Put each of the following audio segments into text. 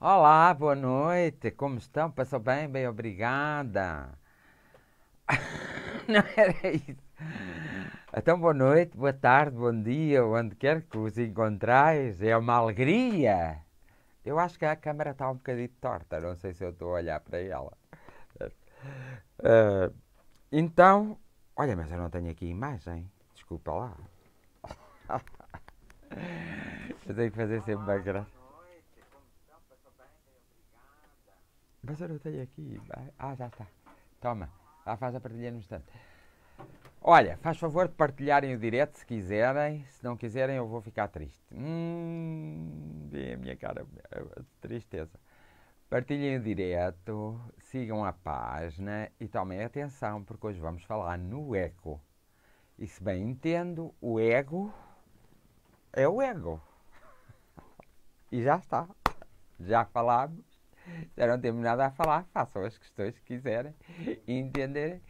Olá, boa noite. Como estão? Passou bem? Bem, obrigada. Não era isso. Então, boa noite, boa tarde, bom dia, onde quer que os encontrais. É uma alegria. Eu acho que a câmera está um bocadinho torta. Não sei se eu estou a olhar para ela. Ah, então, olha, mas eu não tenho aqui imagem. Desculpa lá. Eu tenho que fazer sempre uma graça. Mas eu não tenho aqui. Ah, já está. Toma, lá faz a partilha no instante. Olha, faz favor de partilharem o direto se quiserem. Se não quiserem, eu vou ficar triste. Vê a minha cara de tristeza. Partilhem o direto, sigam a página e tomem atenção, porque hoje vamos falar no ego. E se bem entendo, o ego é o ego. E já está. Já falámos. Já não temos nada a falar. Façam as questões que quiserem e entenderem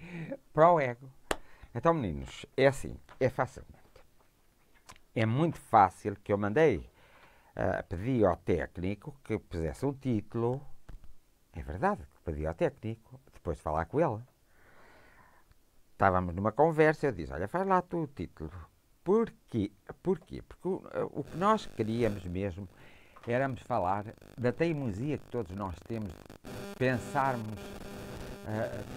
para o ego. Então, meninos, é assim, é fácil. É muito fácil que eu mandei pedi ao técnico que pusesse um título. É verdade, que pedi ao técnico, depois de falar com ele. Estávamos numa conversa, eu disse, olha, faz lá tu o título. Porquê? Porquê? Porque o que nós queríamos mesmo éramos falar da teimosia que todos nós temos, pensarmos,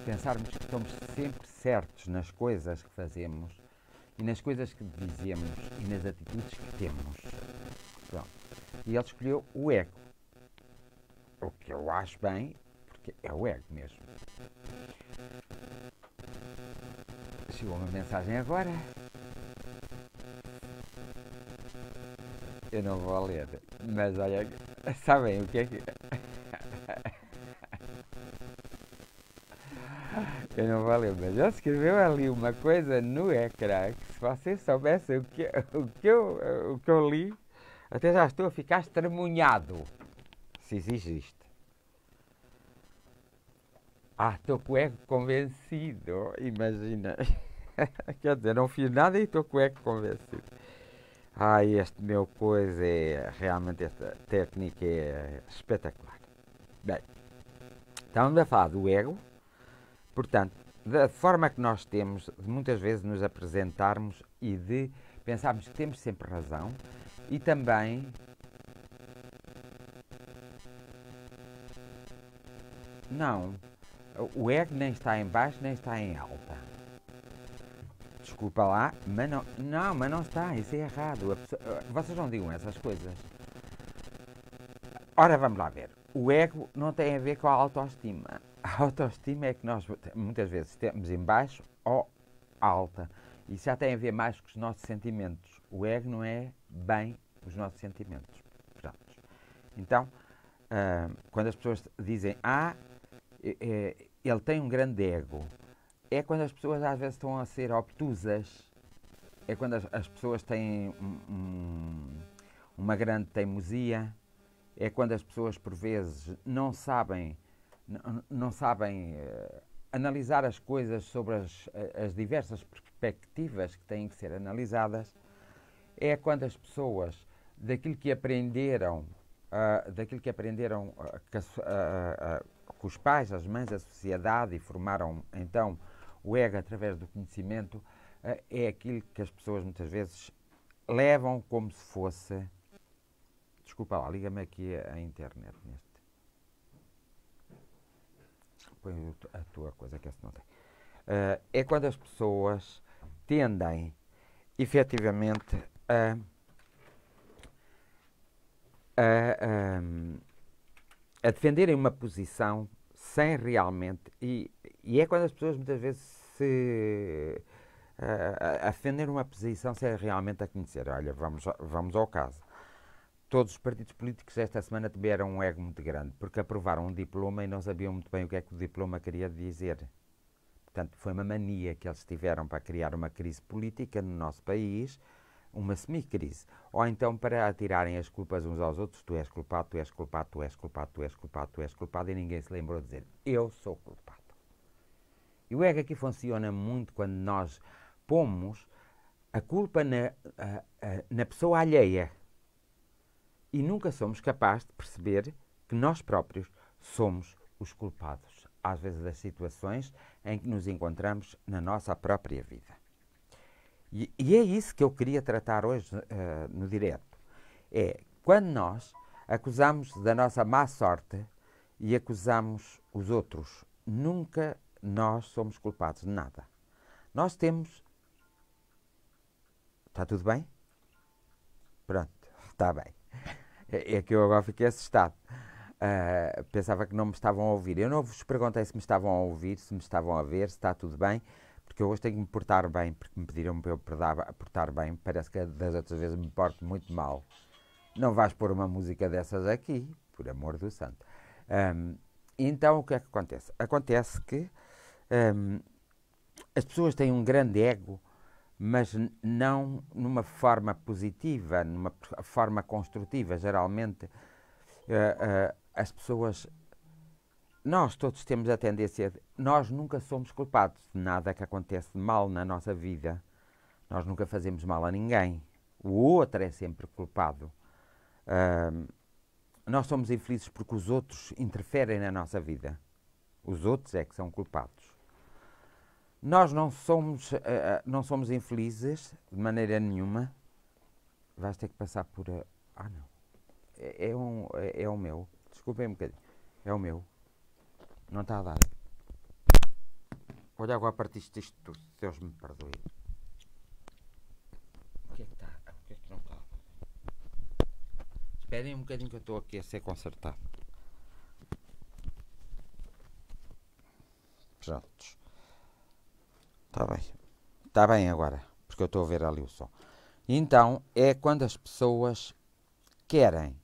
pensarmos que estamos sempre certos nas coisas que fazemos e nas coisas que dizemos e nas atitudes que temos. Pronto. E ele escolheu o ego. O que eu acho bem, porque é o ego mesmo. Chegou uma mensagem agora. Eu não vou ler, mas olha, sabem o que é que. Eu não vou ler, mas ele escreveu ali uma coisa no ecrã que se vocês soubessem o que eu li, até já estou a ficar estremunhado. Se existe isto. Estou com o ego convencido. Imagina. Quer dizer, não fiz nada e estou com o ego convencido. Este meu coisa é. Realmente, esta técnica é espetacular. Bem, estamos a falar do ego, portanto, da forma que nós temos de muitas vezes nos apresentarmos e de pensarmos que temos sempre razão e também. Não, o ego nem está em baixo nem está em alta. Desculpa lá, mas não está, isso é errado. Vocês não digam essas coisas. Ora, vamos lá ver. O ego não tem a ver com a autoestima. A autoestima é que nós muitas vezes temos em baixo ou alta. Isso já tem a ver mais com os nossos sentimentos. O ego não é bem os nossos sentimentos. Pronto. Então, quando as pessoas dizem, ele tem um grande ego, é quando as pessoas às vezes estão a ser obtusas, é quando as pessoas têm uma grande teimosia, é quando as pessoas por vezes não sabem analisar as coisas sobre as diversas perspectivas que têm que ser analisadas, é quando as pessoas daquilo que aprenderam com os pais, as mães, a sociedade e formaram então o ego através do conhecimento, é aquilo que as pessoas muitas vezes levam como se fosse. Desculpa lá, liga-me aqui a internet neste. Põe a tua coisa que essa não tem. É quando as pessoas tendem efetivamente a, a defenderem uma posição sem realmente. E é quando as pessoas muitas vezes se. A defender uma posição sem realmente a conhecer. Olha, vamos ao caso. Todos os partidos políticos esta semana tiveram um ego muito grande, porque aprovaram um diploma e não sabiam muito bem o que é que o diploma queria dizer. Portanto, foi uma mania que eles tiveram para criar uma crise política no nosso país, uma semi-crise. Ou então para atirarem as culpas uns aos outros, tu és culpado, tu és culpado, tu és culpado, tu és culpado, tu és culpado, e ninguém se lembrou de dizer, eu sou culpado. E o ego aqui funciona muito quando nós pomos a culpa na pessoa alheia. E nunca somos capazes de perceber que nós próprios somos os culpados, às vezes, das situações em que nos encontramos na nossa própria vida. E é isso que eu queria tratar hoje no direto. É quando nós acusamos da nossa má sorte e acusamos os outros, nunca nós somos culpados de nada. Nós temos... Está tudo bem? Pronto, está bem. É que eu agora fiquei assustado. Pensava que não me estavam a ouvir. Eu não vos perguntei se me estavam a ouvir, se me estavam a ver, se está tudo bem, porque eu hoje tenho que me portar bem, porque me pediram para eu portar bem. Parece que das outras vezes me porto muito mal. Não vais pôr uma música dessas aqui, por amor do santo. Então, o que é que acontece? Acontece que as pessoas têm um grande ego, mas não numa forma positiva, numa forma construtiva. Geralmente, as pessoas... Nós todos temos a tendência... Nós nunca somos culpados de nada que acontece de mal na nossa vida. Nós nunca fazemos mal a ninguém. O outro é sempre culpado. Nós somos infelizes porque os outros interferem na nossa vida. Os outros é que são culpados. Nós não somos infelizes de maneira nenhuma. Vais ter que passar por... não. É o meu. Desculpem um bocadinho. É o meu. Não está a dar. Olha, agora partiste isto tudo. Deus me perdoe. O que é que está? O que é que não está? Esperem um bocadinho que eu estou aqui a ser consertado. Prontos. Está bem. Está bem agora. Porque eu estou a ver ali o som. Então, é quando as pessoas querem...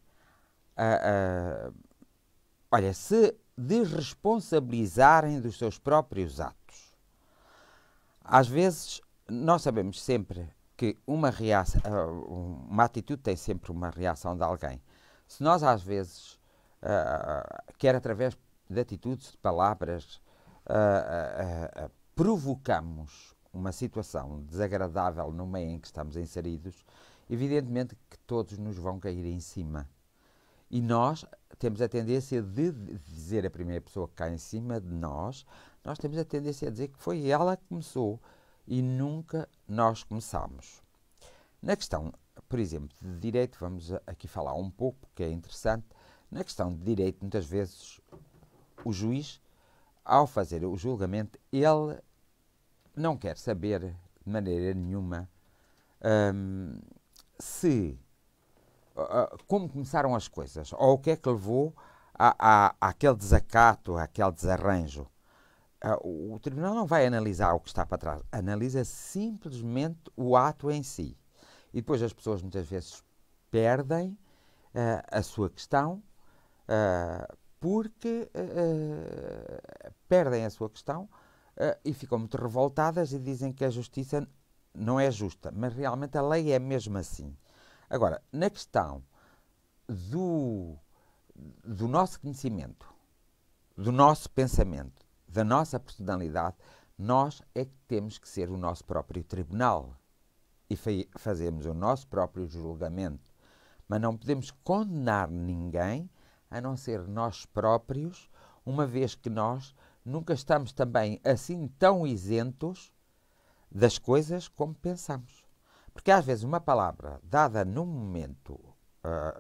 olha, se desresponsabilizarem dos seus próprios atos. Às vezes, nós sabemos sempre que uma atitude tem sempre uma reação de alguém. Se nós, às vezes, quer através de atitudes, de palavras, provocamos uma situação desagradável no meio em que estamos inseridos, evidentemente que todos nos vão cair em cima. E nós temos a tendência de dizer a primeira pessoa que cai em cima de nós temos a tendência a dizer que foi ela que começou e nunca nós começámos. Na questão, por exemplo, de direito, vamos aqui falar um pouco, porque é interessante. Na questão de direito, muitas vezes, o juiz, ao fazer o julgamento, ele não quer saber de maneira nenhuma como começaram as coisas, ou o que é que levou àquele desacato, àquele desarranjo. O tribunal não vai analisar o que está para trás, analisa simplesmente o ato em si. E depois as pessoas muitas vezes perdem a sua questão, porque perdem a sua questão e ficam muito revoltadas e dizem que a justiça não é justa, mas realmente a lei é mesmo assim. Agora, na questão do nosso conhecimento, do nosso pensamento, da nossa personalidade, nós é que temos que ser o nosso próprio tribunal e fazermos o nosso próprio julgamento. Mas não podemos condenar ninguém a não ser nós próprios, uma vez que nós nunca estamos também assim tão isentos das coisas como pensamos. Porque às vezes uma palavra dada num momento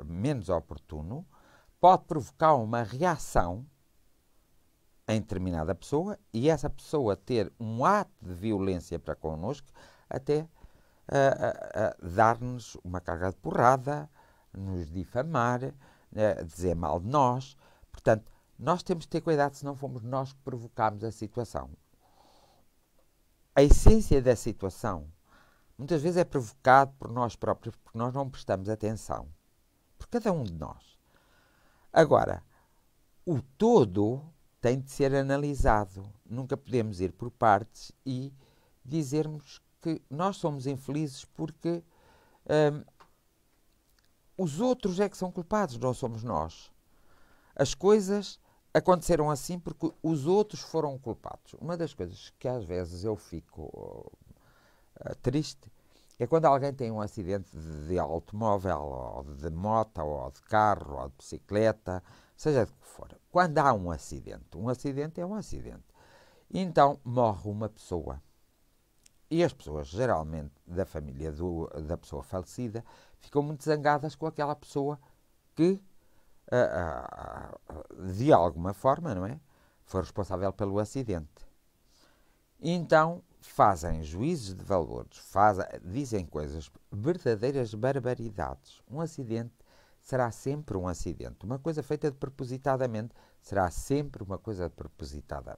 menos oportuno pode provocar uma reação em determinada pessoa e essa pessoa ter um ato de violência para connosco até dar-nos uma carga de porrada, nos difamar, dizer mal de nós. Portanto, nós temos de ter cuidado se não fomos nós que provocamos a situação. A essência da situação muitas vezes é provocado por nós próprios, porque nós não prestamos atenção. Por cada um de nós. Agora, o todo tem de ser analisado. Nunca podemos ir por partes e dizermos que nós somos infelizes porque os outros é que são culpados, não somos nós. As coisas aconteceram assim porque os outros foram culpados. Uma das coisas que às vezes eu fico triste é quando alguém tem um acidente de automóvel, ou de moto, ou de carro, ou de bicicleta, seja de que for. Quando há um acidente é um acidente. Então morre uma pessoa. E as pessoas, geralmente, da família da pessoa falecida, ficam muito zangadas com aquela pessoa que, de alguma forma, não é? Foi responsável pelo acidente. Então, fazem juízos de valores, dizem coisas, verdadeiras barbaridades. Um acidente será sempre um acidente. Uma coisa feita propositadamente será sempre uma coisa propositada.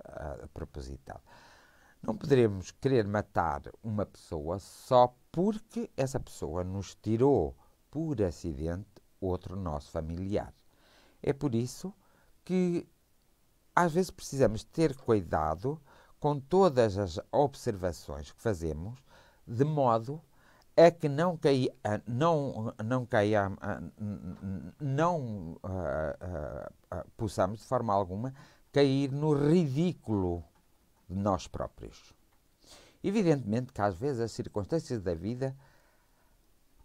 Não poderemos querer matar uma pessoa só porque essa pessoa nos tirou, por acidente, outro nosso familiar. É por isso que às vezes precisamos ter cuidado com todas as observações que fazemos, de modo a que não possamos, de forma alguma, cair no ridículo de nós próprios. Evidentemente que às vezes as circunstâncias da vida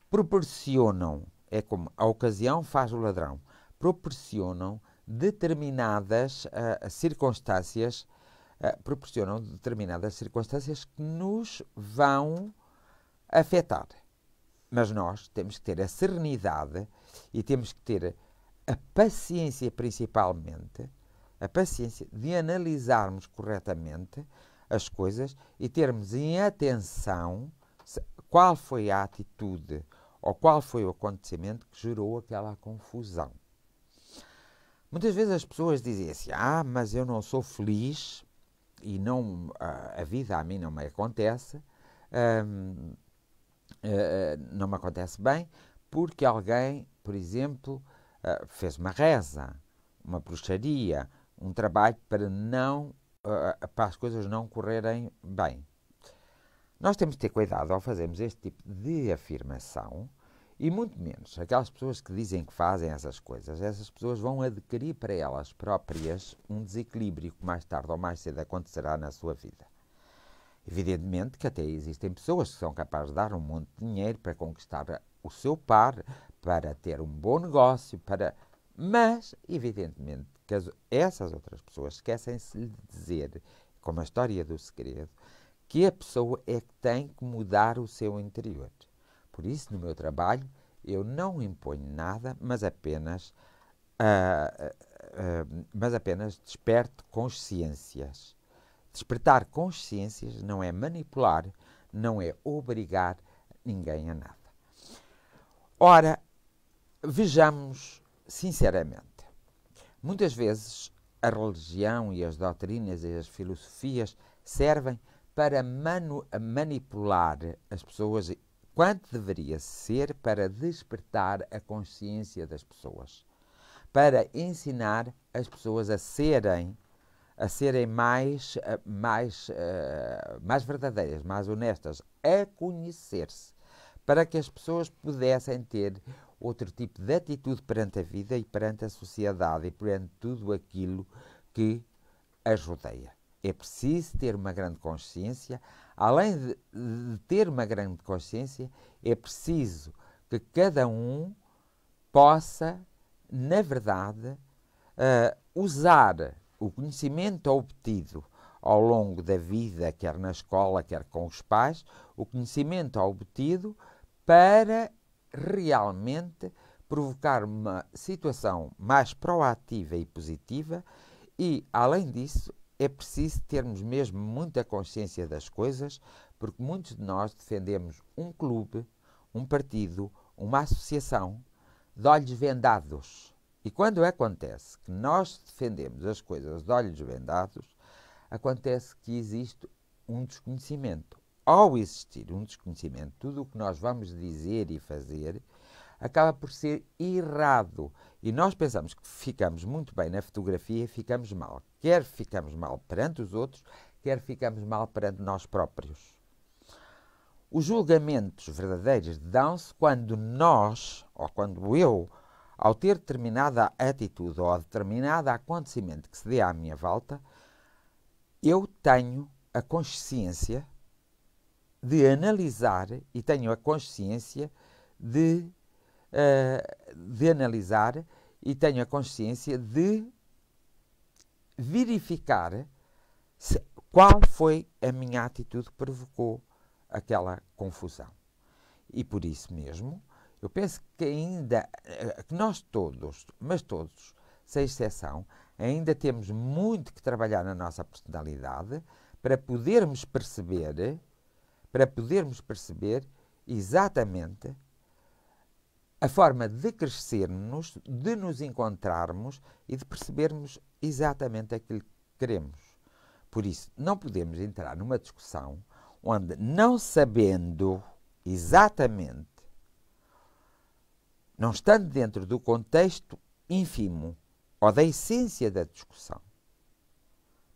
proporcionam, é como a ocasião faz o ladrão, proporcionam determinadas circunstâncias que nos vão afetar. Mas nós temos que ter a serenidade e temos que ter a paciência, principalmente, a paciência de analisarmos corretamente as coisas e termos em atenção qual foi a atitude ou qual foi o acontecimento que gerou aquela confusão. Muitas vezes as pessoas dizem assim, mas eu não sou feliz e não, a vida a mim não me acontece, não me acontece bem, porque alguém, por exemplo, fez uma reza, uma bruxaria, um trabalho para as coisas não correrem bem. Nós temos de ter cuidado ao fazermos este tipo de afirmação e muito menos aquelas pessoas que dizem que fazem essas coisas. Essas pessoas vão adquirir para elas próprias um desequilíbrio que mais tarde ou mais cedo acontecerá na sua vida. Evidentemente que até existem pessoas que são capazes de dar um monte de dinheiro para conquistar o seu par, para ter um bom negócio, mas, evidentemente, que essas outras pessoas esquecem-se de dizer, como a história do segredo, que a pessoa é que tem que mudar o seu interior. Por isso, no meu trabalho, eu não imponho nada, mas apenas desperto consciências. Despertar consciências não é manipular, não é obrigar ninguém a nada. Ora, vejamos sinceramente. Muitas vezes a religião e as doutrinas e as filosofias servem para manipular as pessoas, quanto deveria ser para despertar a consciência das pessoas, para ensinar as pessoas a serem mais verdadeiras, mais honestas, a conhecer-se, para que as pessoas pudessem ter outro tipo de atitude perante a vida e perante a sociedade e perante tudo aquilo que as rodeia. É preciso ter uma grande consciência. Além de ter uma grande consciência, é preciso que cada um possa, na verdade, usar o conhecimento obtido ao longo da vida, quer na escola, quer com os pais, o conhecimento obtido para realmente provocar uma situação mais proativa e positiva e, além disso, é preciso termos mesmo muita consciência das coisas, porque muitos de nós defendemos um clube, um partido, uma associação de olhos vendados. E quando acontece que nós defendemos as coisas de olhos vendados, acontece que existe um desconhecimento. Ao existir um desconhecimento, tudo o que nós vamos dizer e fazer acaba por ser errado. E nós pensamos que ficamos muito bem na fotografia e ficamos mal. Quer ficamos mal perante os outros, quer ficamos mal perante nós próprios. Os julgamentos verdadeiros dão-se quando nós, ou quando eu, ao ter determinada atitude ou determinado acontecimento que se dê à minha volta, eu tenho a consciência de analisar e tenho a consciência de analisar e tenho a consciência de verificar qual foi a minha atitude que provocou aquela confusão. E por isso mesmo, eu penso que ainda, que nós todos, mas todos, sem exceção, ainda temos muito que trabalhar na nossa personalidade para podermos perceber exatamente a forma de crescermos, de nos encontrarmos e de percebermos exatamente aquilo que queremos. Por isso, não podemos entrar numa discussão onde, não sabendo exatamente, não estando dentro do contexto ínfimo ou da essência da discussão,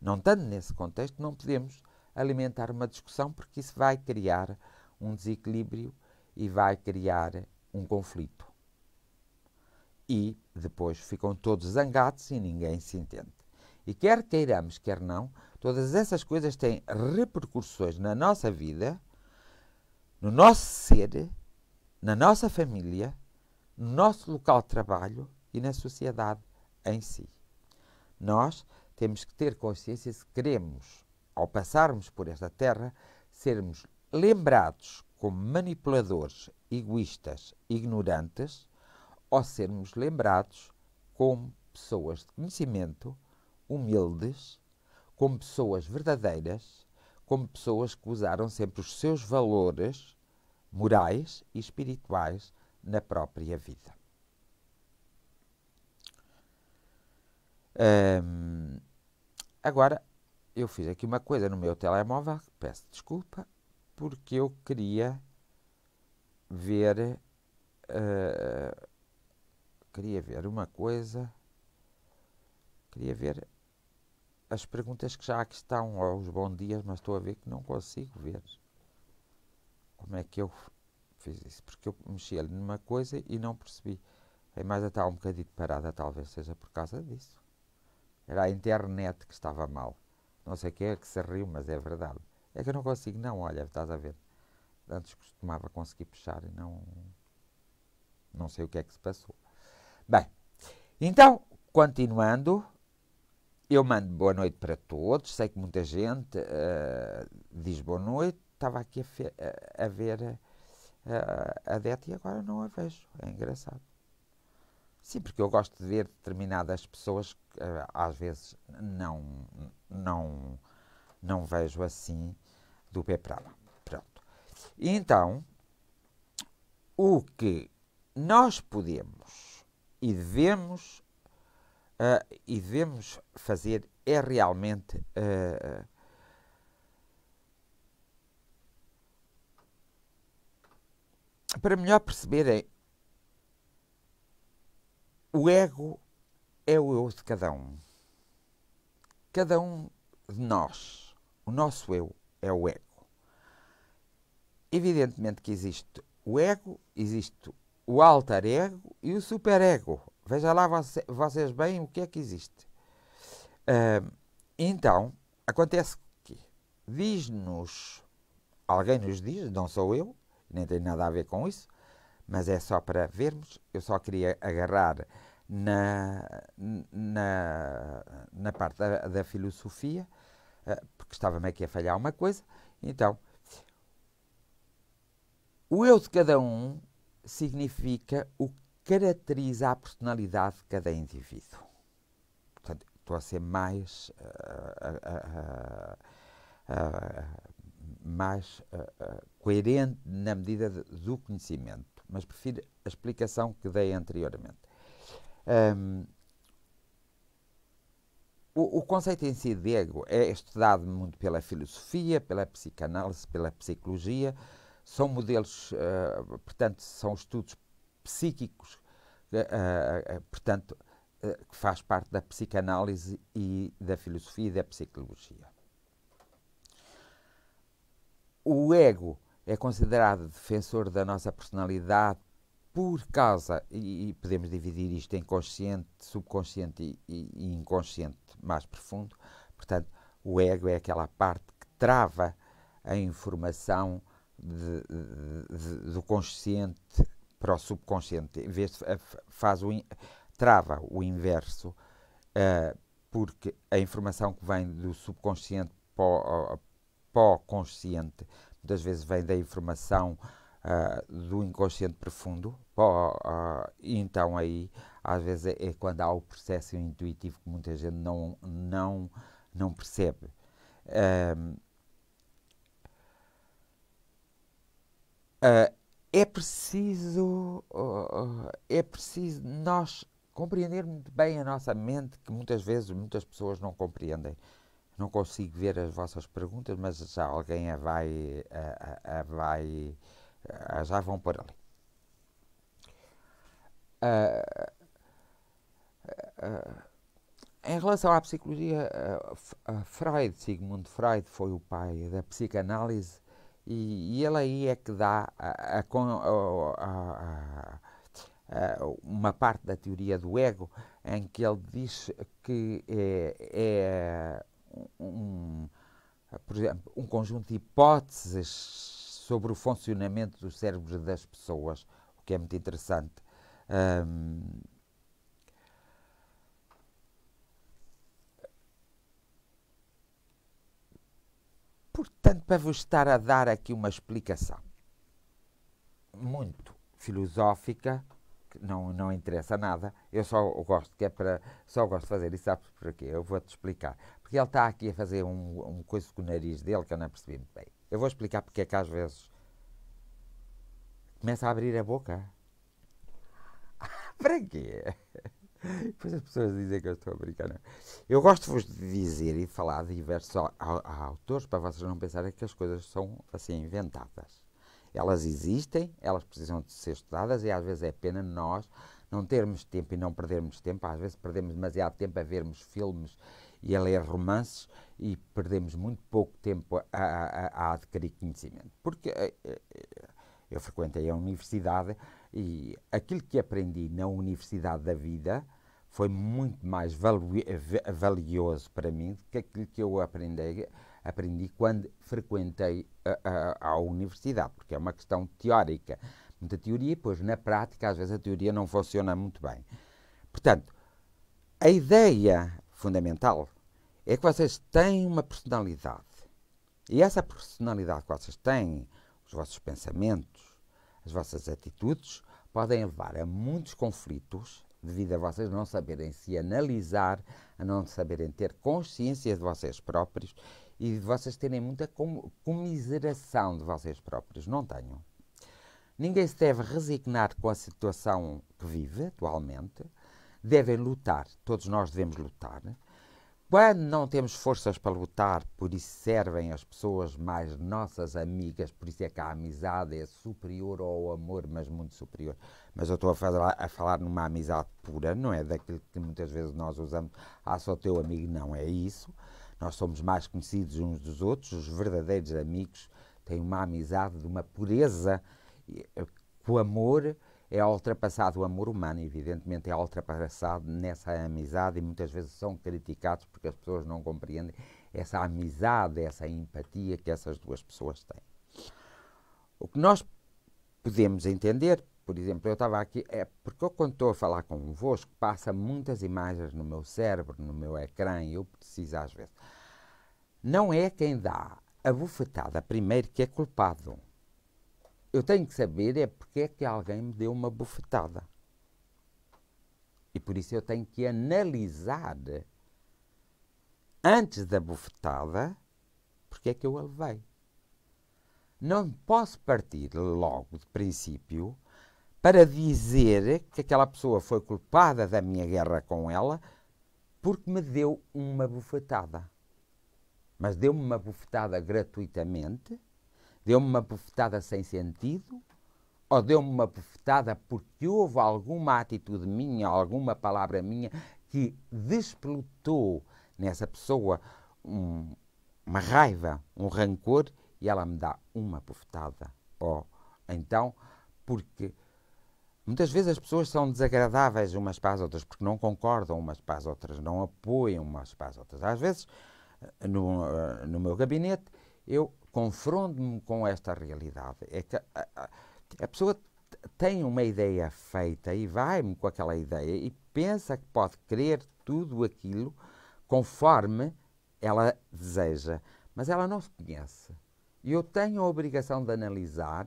não estando nesse contexto, não podemos alimentar uma discussão, porque isso vai criar um desequilíbrio e vai criar um conflito. E depois ficam todos zangados e ninguém se entende. E quer queiramos, quer não, todas essas coisas têm repercussões na nossa vida, no nosso ser, na nossa família, no nosso local de trabalho e na sociedade em si. Nós temos que ter consciência se queremos, ao passarmos por esta terra, sermos lembrados como manipuladores, egoístas, ignorantes, ou sermos lembrados como pessoas de conhecimento, humildes, como pessoas verdadeiras, como pessoas que usaram sempre os seus valores morais e espirituais na própria vida. Agora, eu fiz aqui uma coisa no meu telemóvel, peço desculpa, porque eu queria ver uma coisa, queria ver as perguntas que já aqui estão, ou os bons dias, mas estou a ver que não consigo ver. Como é que eu fiz isso? Porque eu mexi ali numa coisa e não percebi. A imagem está um bocadinho parada, talvez seja por causa disso. Era a internet que estava mal. Não sei quem é que se riu, mas é verdade. É que eu não consigo, não, olha, estás a ver. Antes costumava conseguir puxar e não sei o que é que se passou. Bem, então, continuando, eu mando boa noite para todos. Sei que muita gente diz boa noite. Estava aqui a ver a Dete e agora não a vejo. É engraçado. Sim, porque eu gosto de ver determinadas pessoas que às vezes não vejo assim do pé para lá. Pronto. E então, o que nós podemos e devemos fazer é realmente para melhor perceberem, o ego é o eu de cada um. Cada um de nós, o nosso eu é o ego. Evidentemente que existe o ego, existe o alter ego e o superego. Veja lá vocês bem o que é que existe. Então, acontece que alguém nos diz, não sou eu, nem tem nada a ver com isso, mas é só para vermos. Eu só queria agarrar na parte da filosofia, porque estava-me aqui a falhar uma coisa. Então, o eu de cada um significa o que caracteriza a personalidade de cada indivíduo. Portanto, estou a ser mais coerente na medida do conhecimento, mas prefiro a explicação que dei anteriormente. O conceito em si de ego é estudado muito pela filosofia, pela psicanálise, pela psicologia. São modelos, portanto, são estudos psíquicos, portanto, que faz parte da psicanálise e da filosofia e da psicologia. O ego é considerado defensor da nossa personalidade por causa, e podemos dividir isto em consciente, subconsciente e inconsciente mais profundo. Portanto, o ego é aquela parte que trava a informação do consciente para o subconsciente, em vez de trava o inverso, porque a informação que vem do subconsciente para o consciente, muitas vezes vem da informação do inconsciente profundo, e então aí, às vezes, é quando há o processo intuitivo que muita gente não percebe. Um, uh, é preciso nós compreender muito bem a nossa mente, que muitas vezes muitas pessoas não compreendem. Não consigo ver as vossas perguntas, mas já alguém já vão por ali. Uh, uh, Em relação à psicologia, Sigmund Freud foi o pai da psicanálise e ele aí é que dá uma parte da teoria do ego em que ele diz que um, por exemplo, um conjunto de hipóteses sobre o funcionamento dos cérebros das pessoas, o que é muito interessante. Um, Portanto, para vos estar a dar aqui uma explicação muito filosófica, que não interessa nada, eu só gosto de fazer isso, sabes porquê? Eu vou-te explicar. Porque ele está aqui a fazer um coisa com o nariz dele que eu não percebi muito bem. Eu vou explicar porque é que às vezes começa a abrir a boca. Para quê? Depois as pessoas dizem que eu estou a brincar. Não. Eu gosto-vos de dizer e de falar de diversos autores para vocês não pensarem que as coisas são assim inventadas. Elas existem, elas precisam de ser estudadas e às vezes é pena nós não termos tempo e não perdermos tempo. Às vezes perdemos demasiado tempo a vermos filmes e a ler romances e perdemos muito pouco tempo a adquirir conhecimento. Porque eu frequentei a universidade e aquilo que aprendi na universidade da vida foi muito mais valioso para mim do que aquilo que eu aprendi quando frequentei a universidade, porque é uma questão teórica. Muita teoria, pois na prática, às vezes a teoria não funciona muito bem. Portanto, a ideia fundamental é que vocês têm uma personalidade. E essa personalidade que vocês têm, os vossos pensamentos, as vossas atitudes, podem levar a muitos conflitos devido a vocês não saberem se analisar, a não saberem ter consciência de vocês próprios e de vocês terem muita comiseração de vocês próprios. Não tenham. Ninguém se deve resignar com a situação que vive atualmente. Devem lutar. Todos nós devemos lutar. Quando não temos forças para lutar, por isso servem as pessoas mais nossas amigas, por isso é que a amizade é superior ao amor, mas muito superior. Mas eu estou a falar numa amizade pura, não é daquilo que muitas vezes nós usamos, sou teu amigo, não é isso. Nós somos mais conhecidos uns dos outros, os verdadeiros amigos têm uma amizade de uma pureza, o amor é ultrapassado, o amor humano, evidentemente, é ultrapassado nessa amizade e muitas vezes são criticados porque as pessoas não compreendem essa amizade, essa empatia que essas duas pessoas têm. O que nós podemos entender, por exemplo, eu estava aqui, porque eu quando estou a falar convosco, passa muitas imagens no meu cérebro, no meu ecrã, e eu preciso às vezes. Não é quem dá a bufetada primeiro que é culpado. Eu tenho que saber porque é que alguém me deu uma bufetada. E por isso eu tenho que analisar, antes da bufetada, porque é que eu a levei. Não posso partir logo de princípio para dizer que aquela pessoa foi culpada da minha guerra com ela porque me deu uma bufetada. Mas deu-me uma bufetada gratuitamente, deu-me uma bufetada sem sentido, ou deu-me uma bufetada porque houve alguma atitude minha, alguma palavra minha que despelotou nessa pessoa uma raiva, um rancor, e ela me dá uma bufetada. Ou então, porque muitas vezes as pessoas são desagradáveis umas para as outras, porque não concordam umas para as outras, não apoiam umas para as outras. Às vezes, no meu gabinete, eu confronto-me com esta realidade. É que a pessoa tem uma ideia feita e vai-me com aquela ideia e pensa que pode querer tudo aquilo conforme ela deseja, mas ela não se conhece. E eu tenho a obrigação de analisar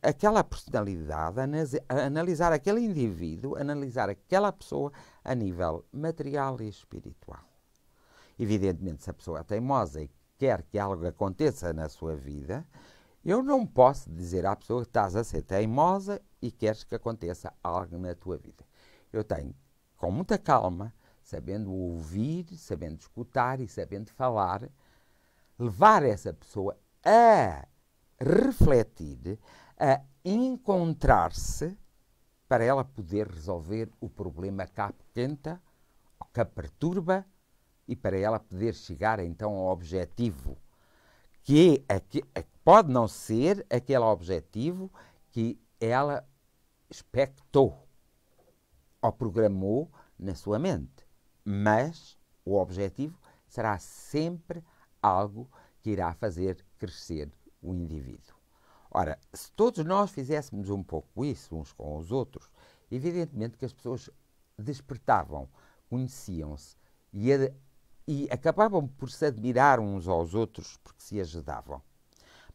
aquela personalidade, analisar aquele indivíduo, analisar aquela pessoa a nível material e espiritual. Evidentemente, se a pessoa é teimosa e quer que algo aconteça na sua vida, eu não posso dizer à pessoa que estás a ser teimosa e queres que aconteça algo na tua vida. Eu tenho, com muita calma, sabendo ouvir, sabendo escutar e sabendo falar, levar essa pessoa a refletir, a encontrar-se para ela poder resolver o problema que a apoquenta, que a perturba e para ela poder chegar então ao objetivo que pode não ser aquele objetivo que ela expectou ou programou na sua mente. Mas o objetivo será sempre algo que irá fazer crescer o indivíduo. Ora, se todos nós fizéssemos um pouco isso uns com os outros, evidentemente que as pessoas despertavam, conheciam-se e acabavam por se admirar uns aos outros porque se ajudavam.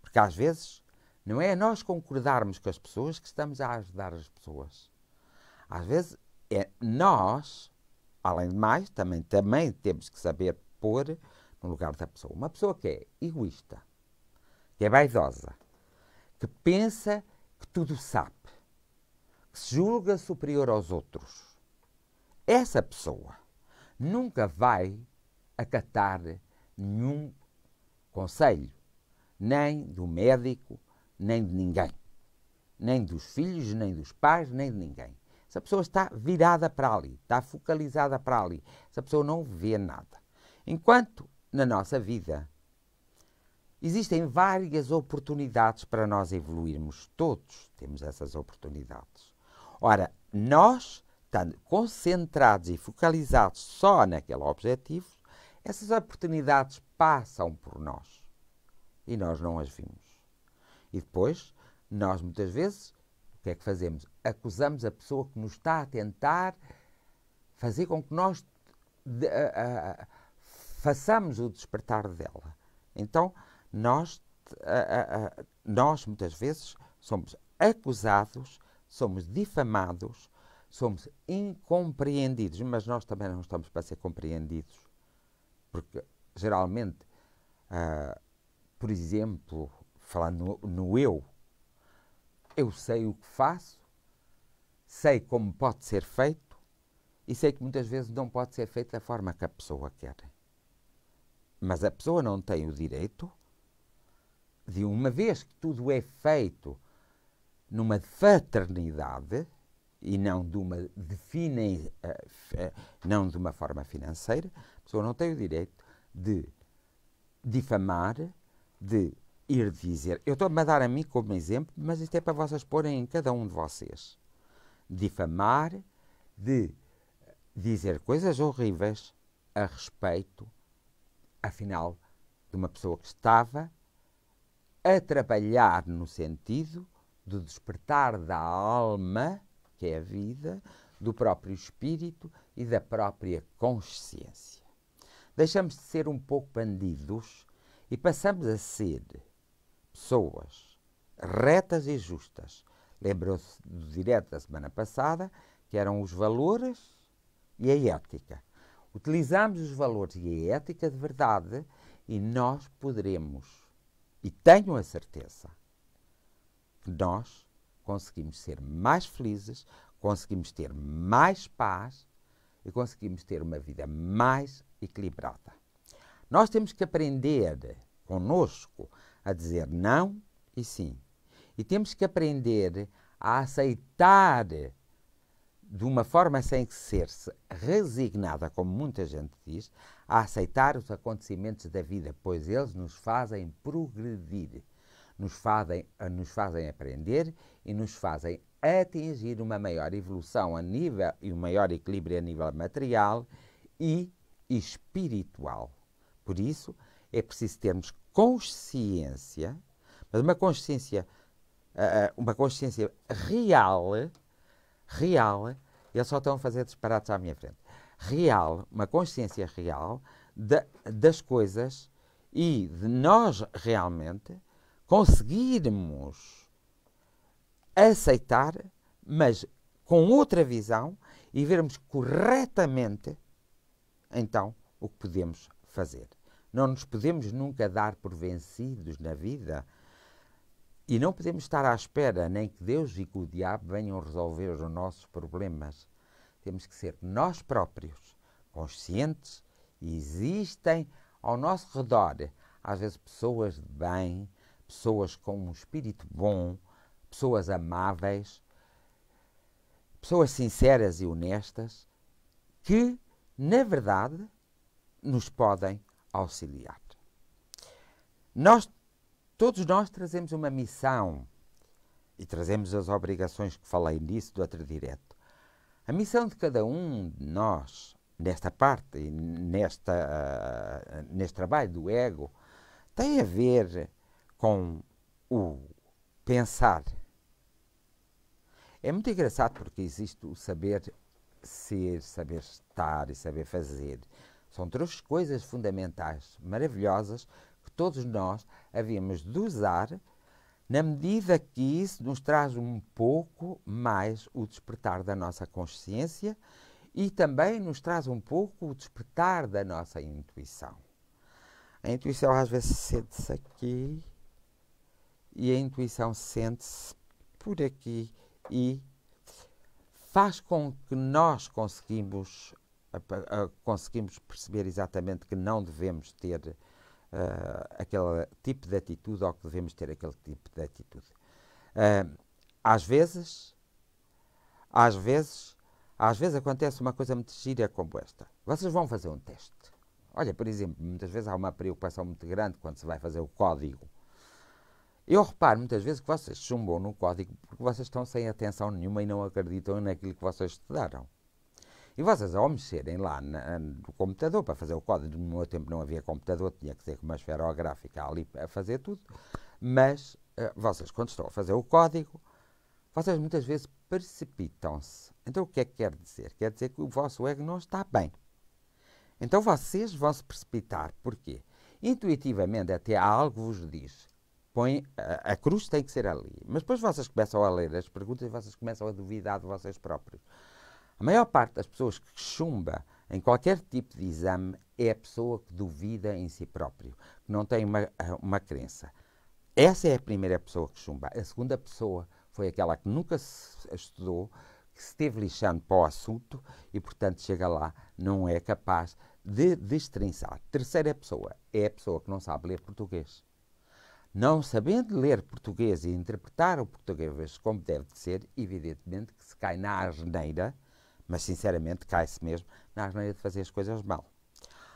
Porque às vezes não é nós concordarmos com as pessoas que estamos a ajudar as pessoas. Às vezes é nós, além de mais, também temos que saber pôr no lugar da pessoa. Uma pessoa que é egoísta, que é vaidosa, que pensa que tudo sabe, que se julga superior aos outros. Essa pessoa nunca vai acatar nenhum conselho, nem do médico, nem de ninguém. Nem dos filhos, nem dos pais, nem de ninguém. Essa pessoa está virada para ali, está focalizada para ali. Essa pessoa não vê nada. Enquanto na nossa vida existem várias oportunidades para nós evoluirmos. Todos temos essas oportunidades. Ora, nós, estando concentrados e focalizados só naquele objetivo, essas oportunidades passam por nós e nós não as vimos. E depois, nós muitas vezes, o que é que fazemos? Acusamos a pessoa que nos está a tentar fazer com que nós façamos o despertar dela. Então, nós muitas vezes somos acusados, somos difamados, somos incompreendidos, mas nós também não estamos para ser compreendidos. Porque, geralmente, por exemplo, falando no eu sei o que faço, sei como pode ser feito e sei que muitas vezes não pode ser feito da forma que a pessoa quer. Mas a pessoa não tem o direito de, uma vez que tudo é feito numa fraternidade e não de uma não de uma forma financeira, a pessoa não tem o direito de difamar, de ir dizer. Eu estou-me a dar a mim como exemplo, mas isto é para vocês porem em cada um de vocês. Difamar, de dizer coisas horríveis a respeito, afinal, de uma pessoa que estava a trabalhar no sentido do despertar da alma, que é a vida, do próprio espírito e da própria consciência. Deixamos de ser um pouco bandidos e passamos a ser pessoas retas e justas. Lembram-se do direto da semana passada, que eram os valores e a ética. Utilizamos os valores e a ética de verdade e nós poderemos, e tenho a certeza, que nós conseguimos ser mais felizes, conseguimos ter mais paz e conseguimos ter uma vida mais equilibrada. Nós temos que aprender connosco a dizer não e sim. E temos que aprender a aceitar de uma forma sem ser resignada, como muita gente diz, a aceitar os acontecimentos da vida, pois eles nos fazem progredir, nos fazem aprender e nos fazem atingir uma maior evolução a nível e um maior equilíbrio a nível material e espiritual. Por isso, é preciso termos consciência, mas uma consciência uma consciência real, eles só estão a fazer disparates à minha frente, real, uma consciência real das coisas e de nós realmente conseguirmos aceitar, mas com outra visão e vermos corretamente, então, o que podemos fazer. Não nos podemos nunca dar por vencidos na vida e não podemos estar à espera nem que Deus e que o diabo venham resolver os nossos problemas. Temos que ser nós próprios, conscientes, e existem ao nosso redor, às vezes, pessoas de bem, pessoas com um espírito bom, pessoas amáveis, pessoas sinceras e honestas, que, na verdade, nos podem auxiliar. Todos nós trazemos uma missão e trazemos as obrigações que falei nisso do outro direto. A missão de cada um de nós, nesta parte, neste trabalho do ego, tem a ver com o pensar. É muito engraçado porque existe o saber ser, saber estar e saber fazer. São três coisas fundamentais, maravilhosas, que todos nós havíamos de usar na medida que isso nos traz um pouco mais o despertar da nossa consciência e também nos traz um pouco o despertar da nossa intuição. A intuição às vezes sente-se aqui e a intuição sente-se por aqui e faz com que nós conseguimos perceber exatamente que não devemos ter aquele tipo de atitude ou que devemos ter aquele tipo de atitude. Às vezes acontece uma coisa muito gira como esta. Vocês vão fazer um teste. Olha, por exemplo, muitas vezes há uma preocupação muito grande quando se vai fazer o código. Eu reparo muitas vezes que vocês chumbam no código porque vocês estão sem atenção nenhuma e não acreditam naquilo que vocês estudaram. E vocês, ao mexerem lá no computador para fazer o código, no meu tempo não havia computador, tinha que ser com uma esferográfica ali a fazer tudo, mas vocês, quando estão a fazer o código, vocês muitas vezes precipitam-se. Então o que é que quer dizer? Quer dizer que o vosso ego não está bem. Então vocês vão se precipitar. Porquê? Intuitivamente até algo vos diz. A cruz tem que ser ali. Mas depois vocês começam a ler as perguntas e vocês começam a duvidar de vocês próprios. A maior parte das pessoas que chumba em qualquer tipo de exame é a pessoa que duvida em si próprio, que não tem uma crença. Essa é a primeira pessoa que chumba. A segunda pessoa foi aquela que nunca se estudou, que se esteve lixando para o assunto e, portanto, chega lá, não é capaz de destrinçar. Terceira pessoa é a pessoa que não sabe ler português. Não sabendo ler português e interpretar o português como deve de ser, evidentemente que se cai na asneira, mas sinceramente cai-se mesmo na asneira de fazer as coisas mal.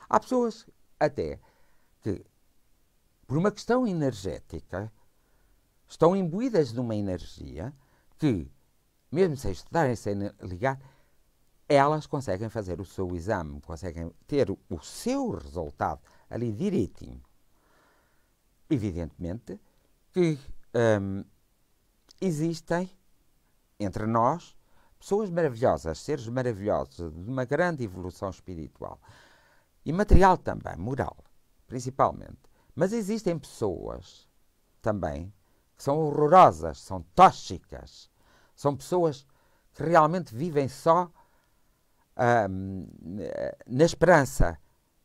Há pessoas até que, por uma questão energética, estão imbuídas de uma energia que, mesmo sem estudarem, sem ligar, elas conseguem fazer o seu exame, conseguem ter o seu resultado ali direitinho. Evidentemente que existem entre nós pessoas maravilhosas, seres maravilhosos, de uma grande evolução espiritual e material também, moral, principalmente. Mas existem pessoas também que são horrorosas, são tóxicas, são pessoas que realmente vivem só na esperança.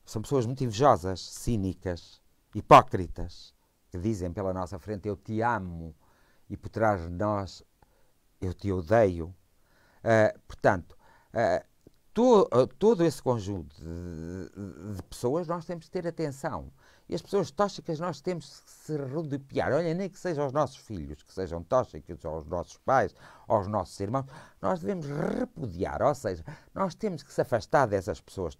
São pessoas muito invejosas, cínicas, hipócritas, que dizem pela nossa frente eu te amo e por trás de nós eu te odeio. Portanto, todo esse conjunto de pessoas nós temos de ter atenção. E as pessoas tóxicas nós temos que se rodopiar. Olha, nem que sejam os nossos filhos, que sejam tóxicos, ou os nossos pais, ou os nossos irmãos, nós devemos repudiar. Ou seja, nós temos que se afastar dessas pessoas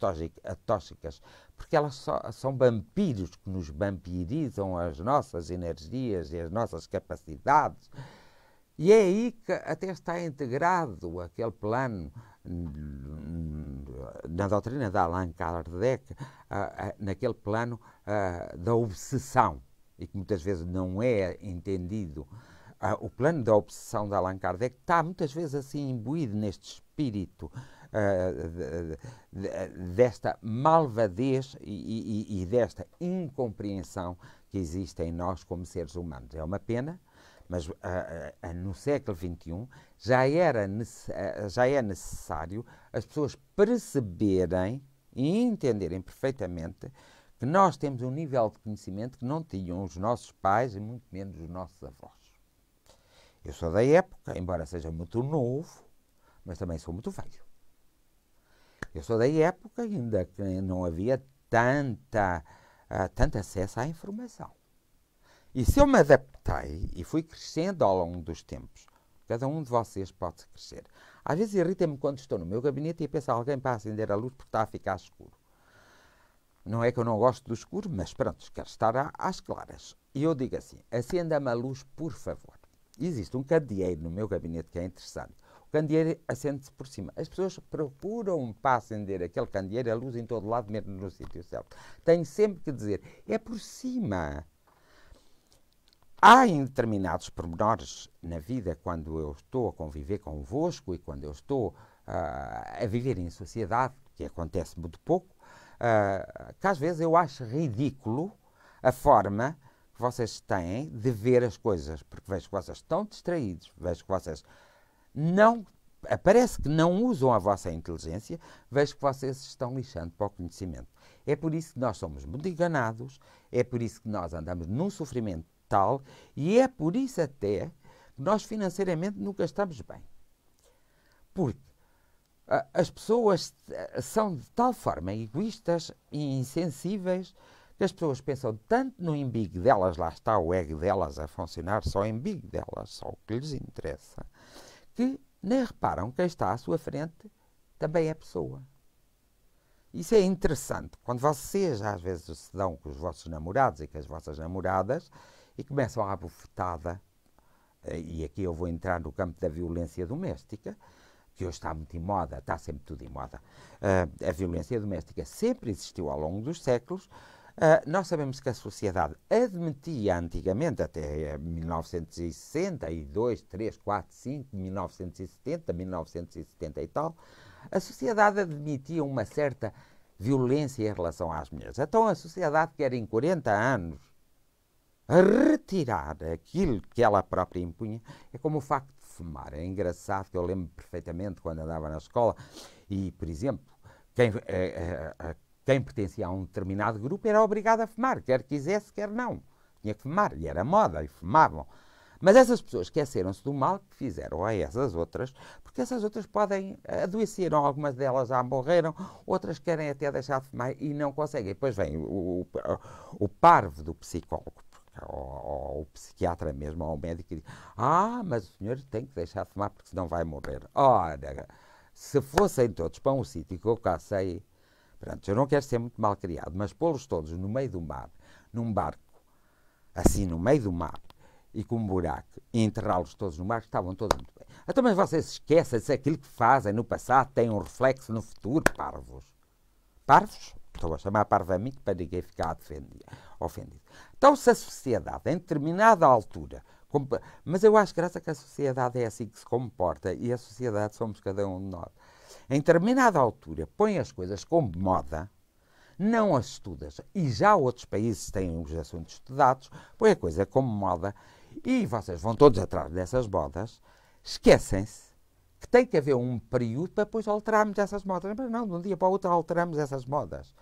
tóxicas, porque elas são vampiros que nos vampirizam as nossas energias e as nossas capacidades. E é aí que até está integrado aquele plano na doutrina de Allan Kardec, naquele plano da obsessão, e que muitas vezes não é entendido o plano da obsessão de Allan Kardec está muitas vezes assim imbuído neste espírito desta malvadez e desta incompreensão que existe em nós como seres humanos. É uma pena, mas no século XXI já é necessário as pessoas perceberem e entenderem perfeitamente que nós temos um nível de conhecimento que não tinham os nossos pais e muito menos os nossos avós. Eu sou da época, embora seja muito novo, mas também sou muito velho. Eu sou da época ainda que não havia tanto acesso à informação. E se eu me adaptei e fui crescendo ao longo dos tempos, cada um de vocês pode crescer. Às vezes irrita-me quando estou no meu gabinete e penso alguém para acender a luz porque está a ficar escuro. Não é que eu não gosto do escuro, mas pronto, quero estar às claras. E eu digo assim, acenda-me a luz, por favor. Existe um candeeiro no meu gabinete que é interessante. O candeeiro acende-se por cima. As pessoas procuram para acender aquele candeeiro a luz em todo lado, mesmo no sítio certo. Tenho sempre que dizer, é por cima. Há determinados pormenores na vida, quando eu estou a conviver convosco e quando eu estou a viver em sociedade, que acontece muito pouco, que às vezes eu acho ridículo a forma que vocês têm de ver as coisas, porque vejo que vocês estão distraídos, vejo que vocês não, parece que não usam a vossa inteligência, vejo que vocês estão lixando para o conhecimento. É por isso que nós somos muito enganados, é por isso que nós andamos num sofrimento tal, e é por isso até que nós financeiramente nunca estamos bem. Porque as pessoas são de tal forma egoístas e insensíveis que as pessoas pensam tanto no embigo delas, lá está o ego delas a funcionar, só o embigo delas, só o que lhes interessa, que nem reparam que quem está à sua frente também é pessoa. Isso é interessante. Quando vocês às vezes se dão com os vossos namorados e com as vossas namoradas e começam a bufetada, e aqui eu vou entrar no campo da violência doméstica, que hoje está muito em moda, está sempre tudo em moda. A violência doméstica sempre existiu ao longo dos séculos. Nós sabemos que a sociedade admitia antigamente, até 1962, 3, 4, 5, 1970, 1970 e tal, a sociedade admitia uma certa violência em relação às mulheres. Então a sociedade quer em 40 anos retirar aquilo que ela própria impunha. É como o facto de fumar. É engraçado que eu lembro perfeitamente quando andava na escola e, por exemplo, quem pertencia a um determinado grupo era obrigado a fumar, quer quisesse, quer não. Tinha que fumar, e era moda, e fumavam. Mas essas pessoas esqueceram-se do mal que fizeram a essas outras, porque essas outras podem adoecer, algumas delas já morreram, outras querem até deixar de fumar e não conseguem. E depois vem o parvo do psicólogo, ou o psiquiatra mesmo, ou o médico, e diz, mas o senhor tem que deixar de fumar porque senão vai morrer. Ora, se fossem todos para um sítio que eu cá sei, pronto, eu não quero ser muito mal criado, mas pô-los todos no meio do mar, num barco, assim no meio do mar, e com um buraco, e enterrá-los todos no mar, estavam todos muito bem. Então, mas vocês esquecem-se aquilo que fazem no passado tem um reflexo no futuro, parvos. Parvos? Estou a chamar parvo a mim para ninguém ficar ofendido. Então, se a sociedade, em determinada altura, mas eu acho graças a que a sociedade é assim que se comporta, e a sociedade somos cada um de nós, em determinada altura, põe as coisas como moda, não as estudas, e já outros países têm os assuntos estudados, põe a coisa como moda, e vocês vão todos atrás dessas modas, esquecem-se que tem que haver um período para depois alterarmos essas modas. Mas não, de um dia para o outro alteramos essas modas.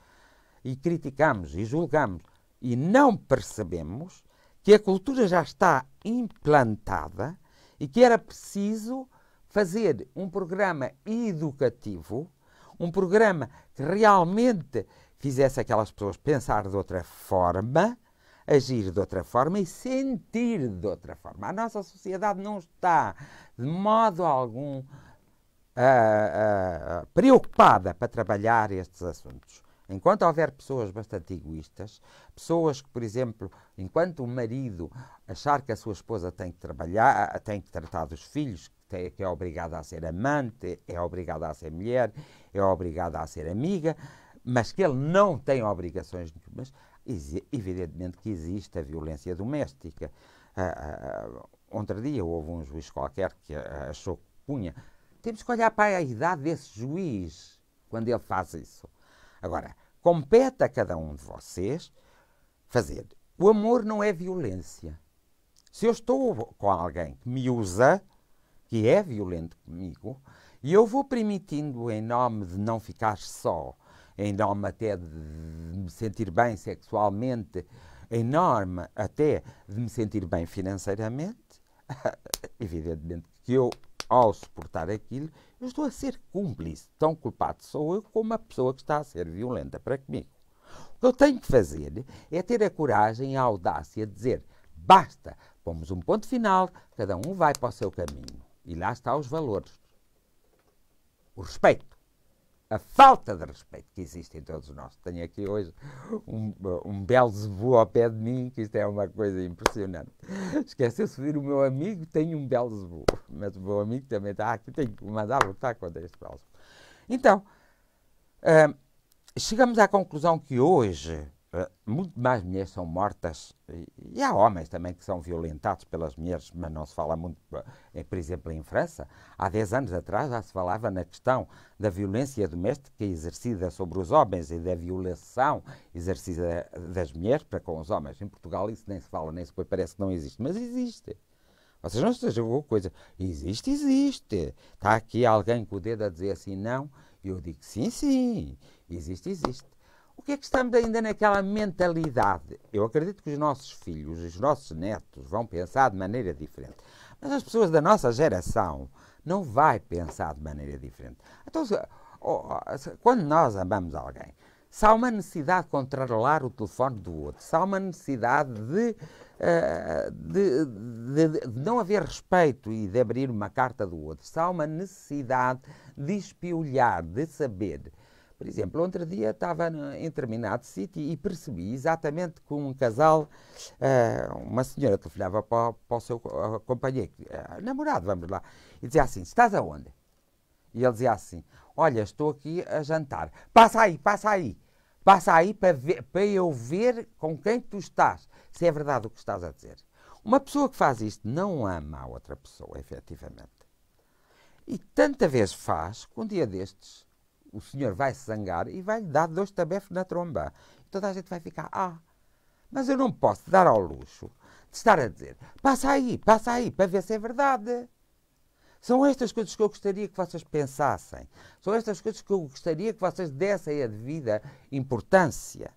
E criticamos e julgamos. E não percebemos que a cultura já está implantada e que era preciso fazer um programa educativo, um programa que realmente fizesse aquelas pessoas pensar de outra forma, agir de outra forma e sentir de outra forma. A nossa sociedade não está de modo algum preocupada para trabalhar estes assuntos. Enquanto houver pessoas bastante egoístas, pessoas que, por exemplo, enquanto o marido achar que a sua esposa tem que trabalhar, tem que tratar dos filhos, que é obrigada a ser amante, é obrigada a ser mulher, é obrigada a ser amiga, mas que ele não tem obrigações nenhumas, evidentemente que existe a violência doméstica. Outro dia houve um juiz qualquer que achou que punha. Temos que olhar para a idade desse juiz quando ele faz isso. Agora, compete a cada um de vocês fazer. O amor não é violência. Se eu estou com alguém que me usa, que é violento comigo, e eu vou permitindo, em nome de não ficar só, em nome até de me sentir bem sexualmente, em nome até de me sentir bem financeiramente, evidentemente que eu, ao suportar aquilo, eu estou a ser cúmplice. Tão culpado sou eu como a pessoa que está a ser violenta para comigo. O que eu tenho que fazer é ter a coragem e a audácia de dizer basta, pomos um ponto final, cada um vai para o seu caminho. E lá estão os valores. O respeito. A falta de respeito que existe em todos nós. Tenho aqui hoje um Belzebu ao pé de mim, que isto é uma coisa impressionante. Esqueceu-se de vir o meu amigo, tenho um Belzebu. Mas o meu amigo também está aqui, tenho que mandar lutar contra este Belzebu. Então, chegamos à conclusão que hoje muito mais mulheres são mortas, e há homens também que são violentados pelas mulheres, mas não se fala muito, por exemplo, em França. Há 10 anos atrás já se falava na questão da violência doméstica exercida sobre os homens e da violação exercida das mulheres para com os homens. Em Portugal isso nem se fala, nem sequer parece que não existe, mas existe. Vocês não estejam com coisa. Existe, existe. Está aqui alguém com o dedo a dizer assim, não, e eu digo sim, sim, existe, existe. O que é que estamos ainda naquela mentalidade? Eu acredito que os nossos filhos, os nossos netos vão pensar de maneira diferente. Mas as pessoas da nossa geração não vão pensar de maneira diferente. Então, quando nós amamos alguém, se há uma necessidade de controlar o telefone do outro, se há uma necessidade de não haver respeito e de abrir uma carta do outro, se há uma necessidade de espiolhar, de saber. Por exemplo, outro dia estava em determinado sítio e percebi exatamente que um casal, uma senhora telefonava para o seu companheiro, namorado, vamos lá, e dizia assim, estás aonde? E ele dizia assim, olha, estou aqui a jantar. Passa aí, passa aí. Passa aí para eu ver com quem tu estás, se é verdade o que estás a dizer. Uma pessoa que faz isto não ama a outra pessoa, efetivamente. E tanta vez faz que um dia destes o senhor vai se zangar e vai-lhe dar 2 tabefes na tromba. E toda a gente vai ficar, mas eu não posso dar ao luxo de estar a dizer, passa aí, para ver se é verdade. São estas coisas que eu gostaria que vocês pensassem. São estas coisas que eu gostaria que vocês dessem a devida importância.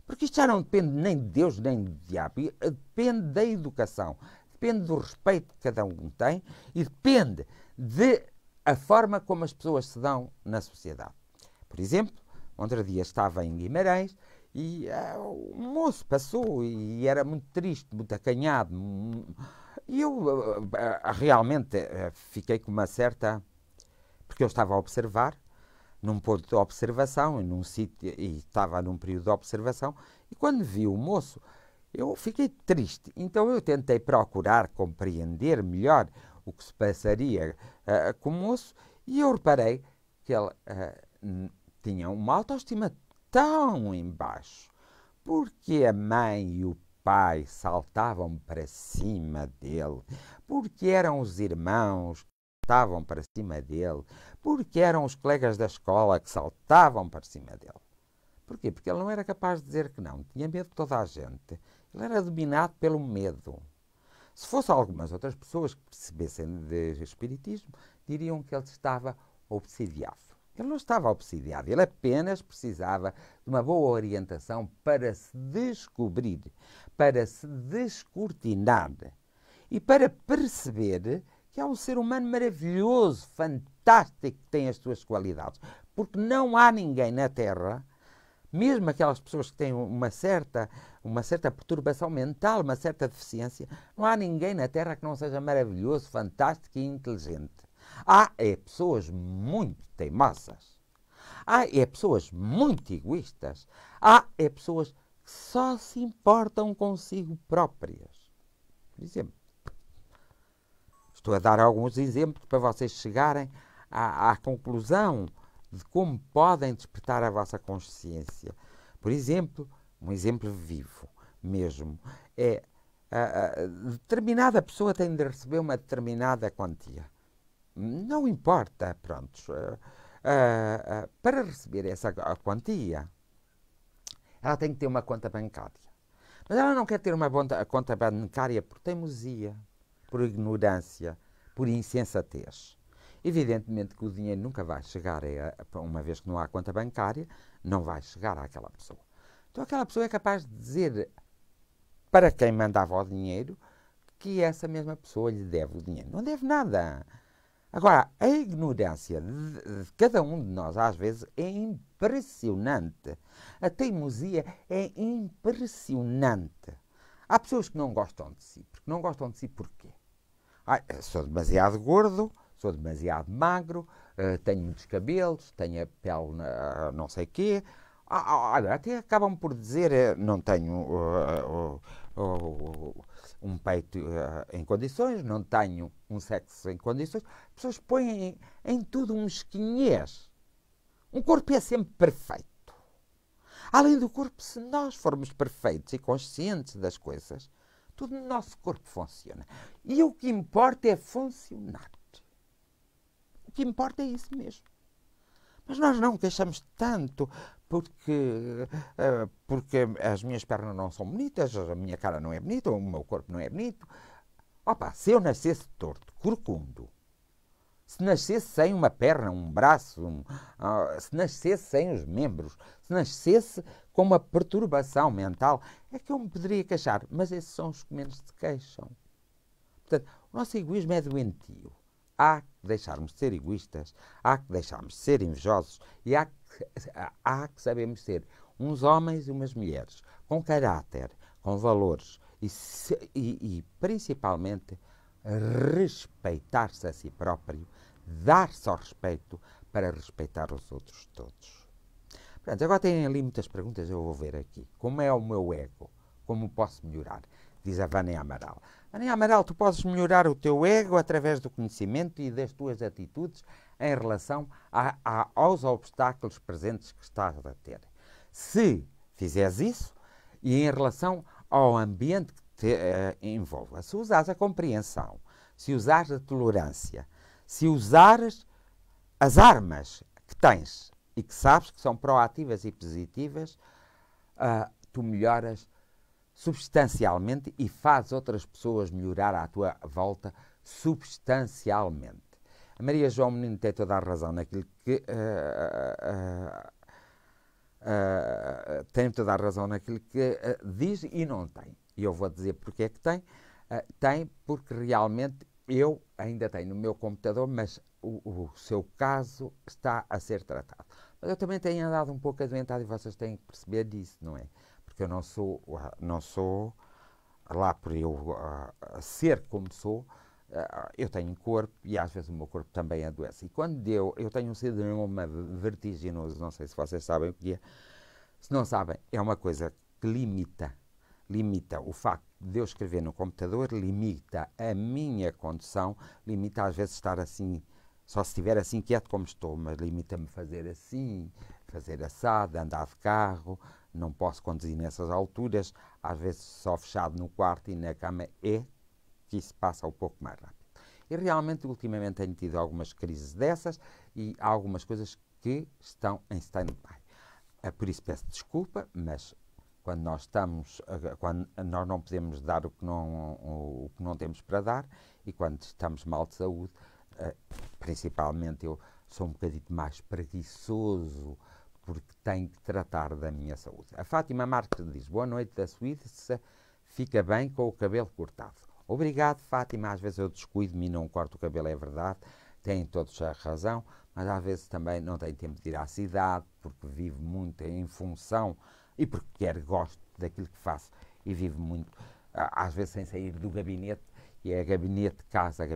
Porque isto já não depende nem de Deus, nem do diabo. Depende da educação. Depende do respeito que cada um tem e depende da forma como as pessoas se dão na sociedade. Por exemplo, outro dia estava em Guimarães e um moço passou e era muito triste, muito acanhado. E eu realmente fiquei com uma certa... Porque eu estava a observar, num ponto de observação, num sítio, e estava num período de observação, e quando vi o moço, eu fiquei triste. Então eu tentei procurar compreender melhor o que se passaria com o moço, e eu reparei que ele tinha uma autoestima tão em baixo, porque a mãe e o pai saltavam para cima dele, porque eram os irmãos que saltavam para cima dele, porque eram os colegas da escola que saltavam para cima dele. Porquê? Porque ele não era capaz de dizer que não, tinha medo de toda a gente. Ele era dominado pelo medo. Se fosse algumas outras pessoas que percebessem de espiritismo, diriam que ele estava obsidiado. Ele não estava obsidiado, ele apenas precisava de uma boa orientação para se descobrir, para se descortinar e para perceber que é um ser humano maravilhoso, fantástico, que tem as suas qualidades. Porque não há ninguém na Terra, mesmo aquelas pessoas que têm uma certa perturbação mental, uma certa deficiência, não há ninguém na Terra que não seja maravilhoso, fantástico e inteligente. Há pessoas muito teimosas. Há pessoas muito egoístas. Há pessoas que só se importam consigo próprias. Por exemplo, estou a dar alguns exemplos para vocês chegarem à conclusão de como podem despertar a vossa consciência. Por exemplo, um exemplo vivo mesmo, é determinada pessoa tem de receber uma determinada quantia. Não importa, pronto. Para receber essa quantia, ela tem que ter uma conta bancária. Mas ela não quer ter uma conta bancária por teimosia, por ignorância, por insensatez. Evidentemente que o dinheiro nunca vai chegar, uma vez que não há conta bancária, não vai chegar àquela pessoa. Então aquela pessoa é capaz de dizer para quem mandava o dinheiro que essa mesma pessoa lhe deve o dinheiro. Não deve nada. Agora, a ignorância de cada um de nós, às vezes, é impressionante. A teimosia é impressionante. Há pessoas que não gostam de si. Porque não gostam de si porquê? Sou demasiado gordo, sou demasiado magro, tenho muitos cabelos, tenho a pele não sei quê. Até acabam por dizer, não tenho um peito em condições, não tenho um sexo em condições. As pessoas põem em tudo um esquinhês. Um corpo é sempre perfeito. Além do corpo, se nós formos perfeitos e conscientes das coisas, tudo no nosso corpo funciona. E o que importa é funcionar. O que importa é isso mesmo. Mas nós não queixamos tanto porque as minhas pernas não são bonitas, a minha cara não é bonita, o meu corpo não é bonito. Opa, se eu nascesse torto, corcundo, se nascesse sem uma perna, um braço, se nascesse sem os membros, se nascesse com uma perturbação mental, é que eu me poderia queixar. Mas esses são os que menos se queixam. Portanto, o nosso egoísmo é doentio. Há que deixarmos de ser egoístas, há que deixarmos de ser invejosos e há que sabermos ser uns homens e umas mulheres com caráter, com valores e principalmente respeitar-se a si próprio, dar-se ao respeito para respeitar os outros todos. Portanto, agora têm ali muitas perguntas, eu vou ver aqui. Como é o meu ego? Como posso melhorar? Diz a Vânia Amaral. Vânia Amaral, tu podes melhorar o teu ego através do conhecimento e das tuas atitudes em relação aos obstáculos presentes que estás a ter. Se fizeres isso, e em relação ao ambiente que te envolve, se usares a compreensão, se usares a tolerância, se usares as armas que tens e que sabes que são proativas e positivas, tu melhoras substancialmente e faz outras pessoas melhorar à tua volta substancialmente. A Maria João Menino tem toda a razão naquilo que tem toda a razão naquilo que diz e não tem. E eu vou dizer porque é que tem. Tem porque realmente eu ainda tenho no meu computador, mas o seu caso está a ser tratado. Mas eu também tenho andado um pouco adoentado e vocês têm que perceber disso, não é? Porque eu não sou lá por eu ser como sou, eu tenho corpo e às vezes o meu corpo também adoece. E quando eu tenho um síndrome vertiginoso, não sei se vocês sabem o que é, se não sabem, é uma coisa que limita o facto de eu escrever no computador, limita a minha condução, limita às vezes estar assim, só se estiver assim quieto como estou, mas limita-me fazer assim, fazer assado, andar de carro, não posso conduzir nessas alturas, às vezes só fechado no quarto e na cama que isso passa um pouco mais rápido. E realmente, ultimamente, tenho tido algumas crises dessas e há algumas coisas que estão em stand-by. Por isso peço desculpa, mas quando nós não podemos dar o que não temos para dar e quando estamos mal de saúde, principalmente eu sou um bocadinho mais preguiçoso, porque tenho que tratar da minha saúde. A Fátima Marques diz, boa noite da Suíça, fica bem com o cabelo cortado. Obrigado, Fátima, às vezes eu descuido-me e não corto o cabelo, é verdade, têm todos a razão, mas às vezes também não tenho tempo de ir à cidade, porque vivo muito em função, e porque gosto daquilo que faço, e vivo muito, às vezes sem sair do gabinete, e é gabinete, casa,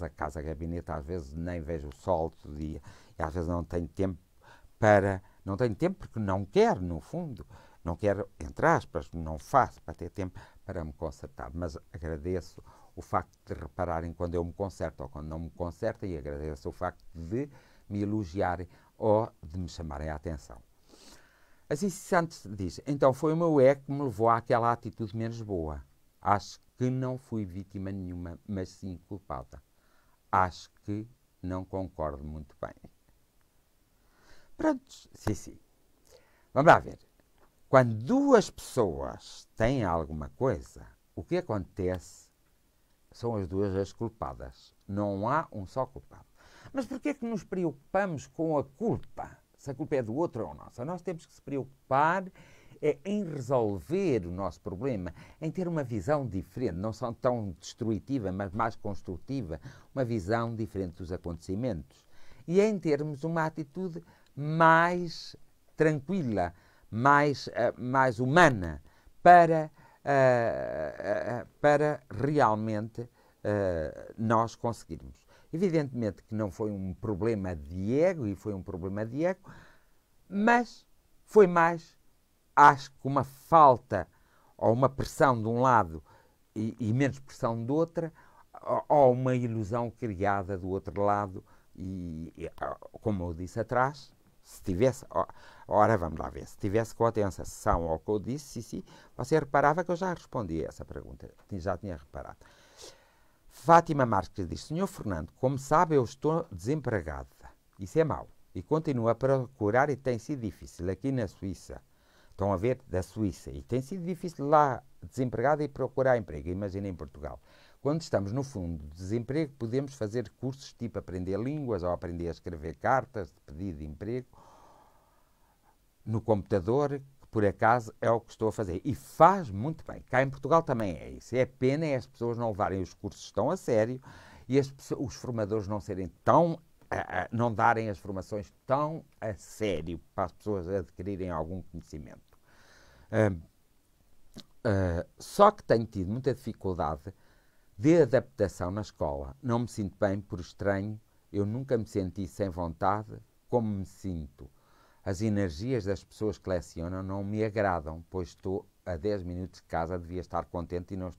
casa, gabinete, às vezes nem vejo o sol todo dia, e às vezes não tenho tempo porque não quero, no fundo, não quero, entre aspas, não faço para ter tempo para me consertar, mas agradeço o facto de repararem quando eu me conserto ou quando não me conserto e agradeço o facto de me elogiarem ou de me chamarem a atenção. Assim Santos diz, então foi o meu ego que me levou àquela atitude menos boa. Acho que não fui vítima nenhuma, mas sim culpada. Acho que não concordo muito bem. Pronto, sim. Vamos lá ver. Quando duas pessoas têm alguma coisa, o que acontece são as duas as culpadas. Não há um só culpado. Mas porquê é que nos preocupamos com a culpa? Se a culpa é do outro ou nossa? Nós temos que se preocupar em resolver o nosso problema, em ter uma visão diferente, não só tão destrutiva, mas mais construtiva, uma visão diferente dos acontecimentos. E em termos uma atitude mais tranquila, mais humana, para realmente nós conseguirmos. Evidentemente que não foi um problema de ego, e foi um problema de ego, mas foi mais, acho que uma falta ou uma pressão de um lado e menos pressão do outro, ou uma ilusão criada do outro lado, e como eu disse atrás, se tivesse, ora vamos lá ver, se tivesse com atenção ao que eu disse, sim, você reparava que eu já respondi a essa pergunta, já tinha reparado. Fátima Marques diz: Senhor Fernando, como sabe, eu estou desempregada. Isso é mau. E continuo a procurar e tem sido difícil aqui na Suíça. Estão a ver? Da Suíça. E tem sido difícil lá, desempregada, e procurar emprego. Imagina em Portugal. Quando estamos no fundo de desemprego, podemos fazer cursos tipo aprender línguas ou aprender a escrever cartas de pedido de emprego no computador, que por acaso é o que estou a fazer. E faz muito bem. Cá em Portugal também é isso. É pena as pessoas não levarem os cursos tão a sério e os formadores não serem tão não darem as formações tão a sério para as pessoas adquirirem algum conhecimento. Só que tenho tido muita dificuldade de adaptação na escola. Não me sinto bem por estranho. Eu nunca me senti sem vontade como me sinto. As energias das pessoas que lecionam não me agradam, pois estou a 10 minutos de casa, devia estar contente e não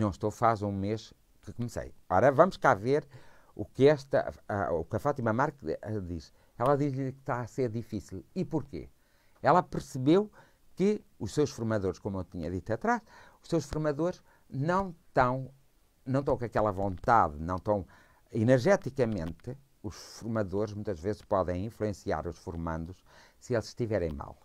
estou faz um mês que comecei. Ora, vamos cá ver o que a Fátima Marques diz. Ela diz-lhe que está a ser difícil. E porquê? Ela percebeu que os seus formadores, como eu tinha dito atrás, os seus formadores não estão com aquela vontade, não estão energeticamente. Os formadores muitas vezes podem influenciar os formandos se eles estiverem mal.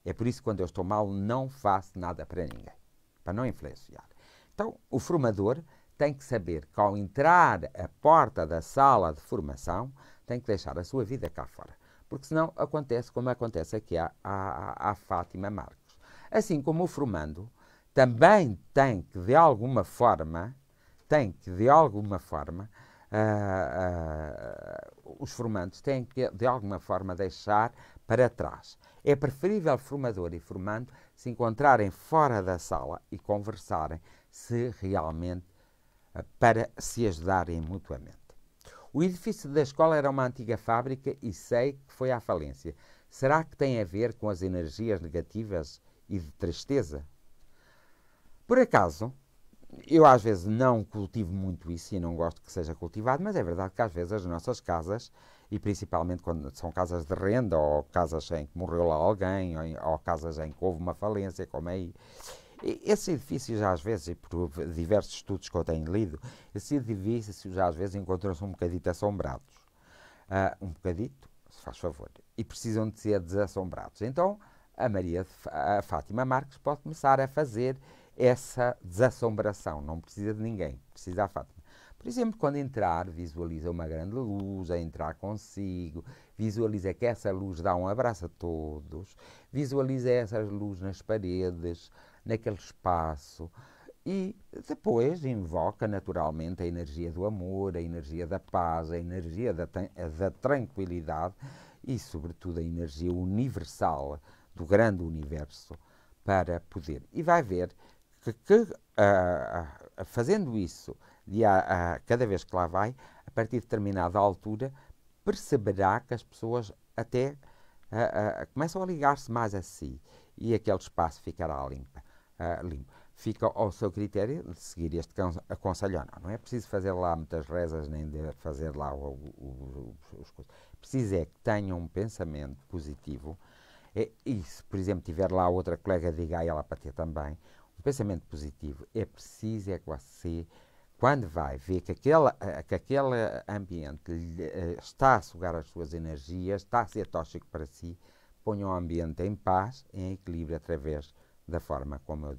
É por isso que quando eu estou mal não faço nada para ninguém, para não influenciar. Então o formador tem que saber que ao entrar a porta da sala de formação tem que deixar a sua vida cá fora. Porque senão acontece como acontece aqui à Fátima Marques. Assim como o formando também tem que de alguma forma os formandos têm que, de alguma forma, deixar para trás. É preferível formador e formando se encontrarem fora da sala e conversarem se realmente para se ajudarem mutuamente. O edifício da escola era uma antiga fábrica e sei que foi à falência. Será que tem a ver com as energias negativas e de tristeza? Por acaso, eu às vezes não cultivo muito isso e não gosto que seja cultivado, mas é verdade que às vezes as nossas casas, e principalmente quando são casas de renda ou casas em que morreu lá alguém ou casas em que houve uma falência, como aí, esses edifícios às vezes, e por diversos estudos que eu tenho lido, esses edifícios às vezes encontram-se um bocadito assombrados. Um bocadito, se faz favor, e precisam de ser desassombrados. Então a Fátima Marques pode começar a fazer essa desassombração. Não precisa de ninguém, precisa da Fátima. Por exemplo, quando entrar, visualiza uma grande luz a entrar consigo, visualiza que essa luz dá um abraço a todos, visualiza essa luz nas paredes, naquele espaço, e depois invoca naturalmente a energia do amor, a energia da paz, a energia da tranquilidade e, sobretudo, a energia universal do grande universo para poder. E vai ver que fazendo isso, cada vez que lá vai, a partir de determinada altura, perceberá que as pessoas até começam a ligar-se mais a si e aquele espaço ficará limpo. Fica ao seu critério de seguir este aconselho. Não é preciso fazer lá muitas rezas, nem de fazer lá os coisas. Preciso é que tenham um pensamento positivo. E se, por exemplo, tiver lá outra colega, diga a ela para ter também Um pensamento positivo é preciso é que você, quando vai ver que aquele ambiente está a sugar as suas energias, está a ser tóxico para si, ponha o ambiente em paz, em equilíbrio, através da forma como eu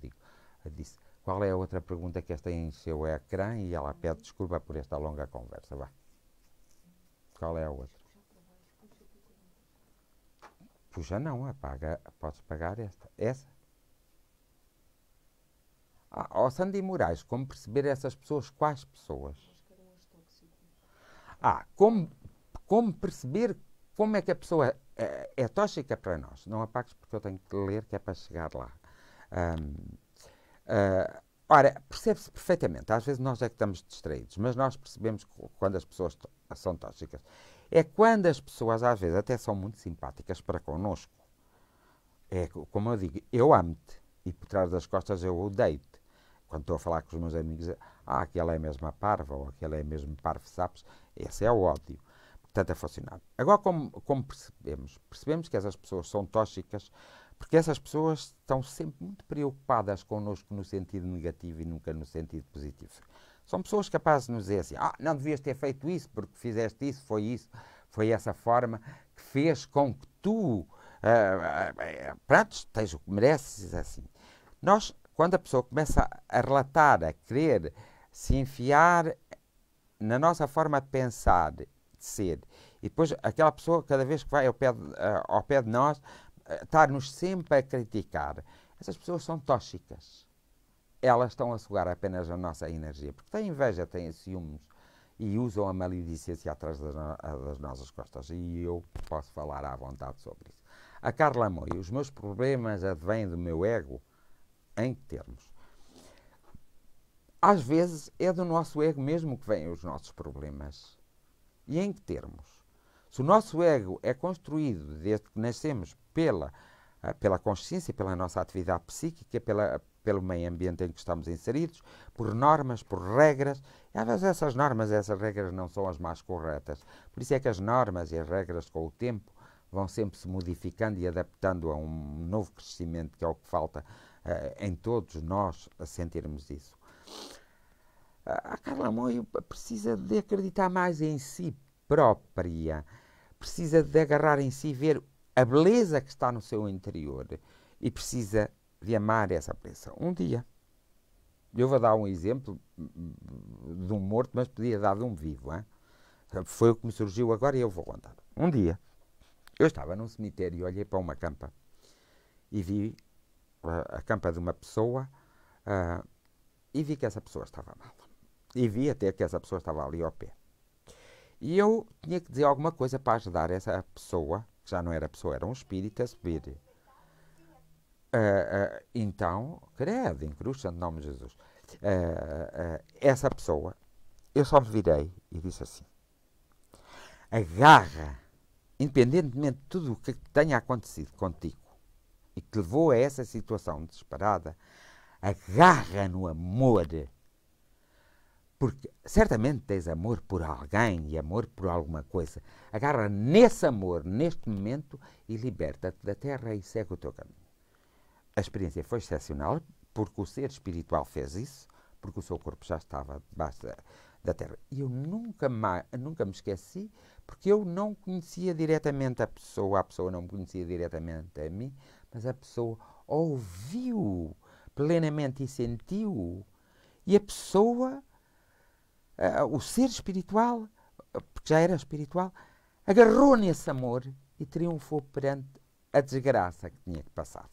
disse. Qual é a outra pergunta que esta encheu o ecrã e ela pede desculpa por esta longa conversa? Vai. Qual é a outra? Puxa não, apaga, podes pagar esta. Essa? Ó Sandy Moraes, como perceber essas pessoas? Quais pessoas? Como perceber como é que a pessoa é tóxica para nós? Não apagues porque eu tenho que ler, que é para chegar lá. Ora, percebe-se perfeitamente. Às vezes nós é que estamos distraídos, mas nós percebemos quando as pessoas são tóxicas. É quando as pessoas, às vezes, até são muito simpáticas para connosco. É como eu digo, eu amo-te e por trás das costas eu odeio-te. Quando estou a falar com os meus amigos, aquela é mesmo a parva, ou aquela é mesmo parvo, sabes? Esse é o ódio. Portanto, é funcionar. Agora, como percebemos que essas pessoas são tóxicas, porque essas pessoas estão sempre muito preocupadas connosco no sentido negativo e nunca no sentido positivo. São pessoas capazes de nos dizer assim, não devias ter feito isso, porque fizeste isso, foi essa forma que fez com que tu, pronto, esteja o que mereces, assim. Nós, quando a pessoa começa a relatar, a querer se enfiar na nossa forma de pensar, de ser, e depois aquela pessoa, cada vez que vai ao pé de nós, está-nos sempre a criticar. Essas pessoas são tóxicas. Elas estão a sugar apenas a nossa energia, porque têm inveja, têm ciúmes e usam a maledicência atrás das nossas costas. E eu posso falar à vontade sobre isso. A Carla Moio, os meus problemas advêm do meu ego? Em que termos? Às vezes é do nosso ego mesmo que vêm os nossos problemas. E em que termos? Se o nosso ego é construído desde que nascemos pela consciência, pela nossa atividade psíquica, pelo meio ambiente em que estamos inseridos, por normas, por regras, e às vezes essas normas e essas regras não são as mais corretas. Por isso é que as normas e as regras, com o tempo, vão sempre se modificando e adaptando a um novo crescimento, que é o que falta em todos nós a sentirmos isso. A Carla Moio precisa de acreditar mais em si própria, precisa de agarrar em si, ver a beleza que está no seu interior e precisa de amar essa beleza. Um dia, eu vou dar um exemplo de um morto, mas podia dar de um vivo. Hein? Foi o que me surgiu agora e eu vou contar. Um dia, eu estava num cemitério e olhei para uma campa e vi a campa de uma pessoa e vi que essa pessoa estava mal. E vi até que essa pessoa estava ali ao pé. E eu tinha que dizer alguma coisa para ajudar essa pessoa, que já não era pessoa, era um espírito, a subir. Então, credo, em cruz, santo nome de Jesus. Essa pessoa, eu só me virei e disse assim: agarra, independentemente de tudo o que tenha acontecido contigo e que levou a essa situação desesperada, agarra no amor. Porque certamente tens amor por alguém e amor por alguma coisa. Agarra nesse amor, neste momento, e liberta-te da terra e segue o teu caminho. A experiência foi excepcional, porque o ser espiritual fez isso, porque o seu corpo já estava debaixo da terra. E eu nunca me esqueci, porque eu não conhecia diretamente a pessoa não me conhecia diretamente a mim, mas a pessoa ouviu plenamente e sentiu. E a pessoa, o ser espiritual, porque já era espiritual, agarrou nesse amor e triunfou perante a desgraça que tinha que passar.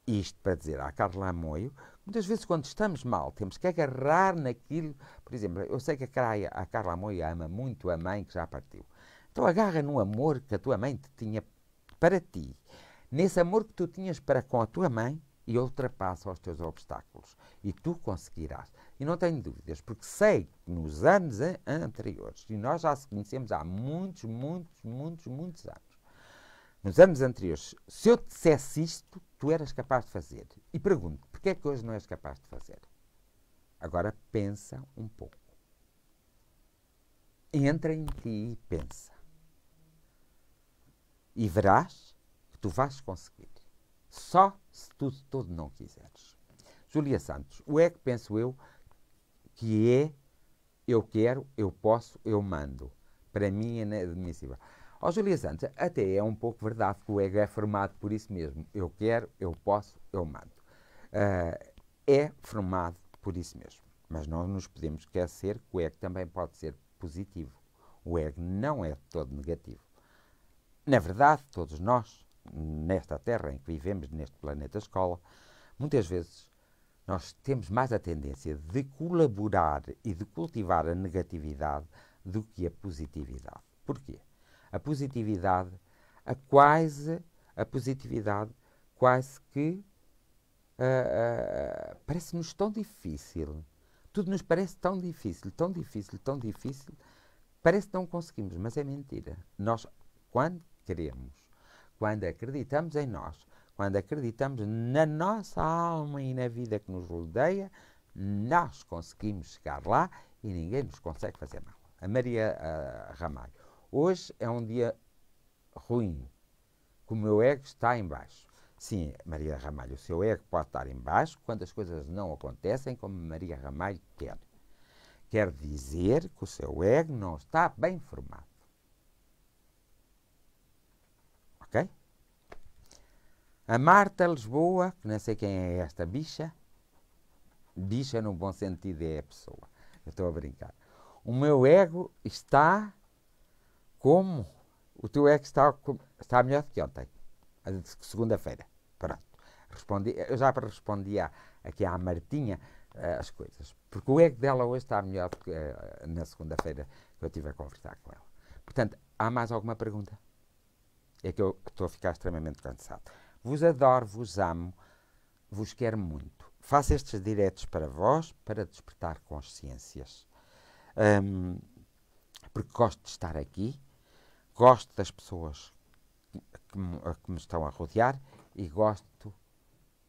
Isto para dizer à Carla Moio, muitas vezes quando estamos mal, temos que agarrar naquilo. Por exemplo, eu sei que a Carla Moio ama muito a mãe que já partiu. Então agarra no amor que a tua mãe te tinha para ti. Nesse amor que tu tinhas para com a tua mãe, e ultrapassa os teus obstáculos. E tu conseguirás. E não tenho dúvidas, porque sei que nos anos anteriores, e nós já se conhecemos há muitos anos, nos anos anteriores, se eu te dissesse isto, tu eras capaz de fazer. E pergunto, porquê é que hoje não és capaz de fazer? Agora pensa um pouco. Entra em ti e pensa. E verás que tu vais conseguir. Só se tu todo não quiseres. Júlia Santos, o ego, penso eu, que é eu quero, eu posso, eu mando. Para mim é inadmissível. Ó, Júlia Santos, até é um pouco verdade que o ego é formado por isso mesmo. Eu quero, eu posso, eu mando. É formado por isso mesmo. Mas não nos podemos esquecer que o ego também pode ser positivo. O ego não é todo negativo. Na verdade, todos nós, nesta Terra em que vivemos, neste planeta escola, muitas vezes nós temos mais a tendência de colaborar e de cultivar a negatividade do que a positividade. Porquê? A positividade, a positividade quase que parece-nos tão difícil. Tudo nos parece tão difícil, tão difícil, tão difícil. Parece que não conseguimos, mas é mentira. Nós, quando queremos, quando acreditamos em nós, quando acreditamos na nossa alma e na vida que nos rodeia, nós conseguimos chegar lá e ninguém nos consegue fazer mal. A Maria Ramalho. Hoje é um dia ruim, que o meu ego está em baixo. Sim, Maria Ramalho, o seu ego pode estar em baixo quando as coisas não acontecem como Maria Ramalho quer. Quer dizer que o seu ego não está bem formado. Ok? A Marta Lisboa, que não sei quem é esta bicha, bicha no bom sentido é a pessoa. Eu estou a brincar. O meu ego está como? O teu ego está melhor do que ontem. Segunda-feira. Pronto. Eu já respondi aqui à Martinha as coisas. Porque o ego dela hoje está melhor do que na segunda-feira que eu estive a conversar com ela. Portanto, há mais alguma pergunta? É que eu estou a ficar extremamente cansado. Vos adoro, vos amo, vos quero muito. Faço estes diretos para vós, para despertar consciências. Porque gosto de estar aqui, gosto das pessoas que me estão a rodear e gosto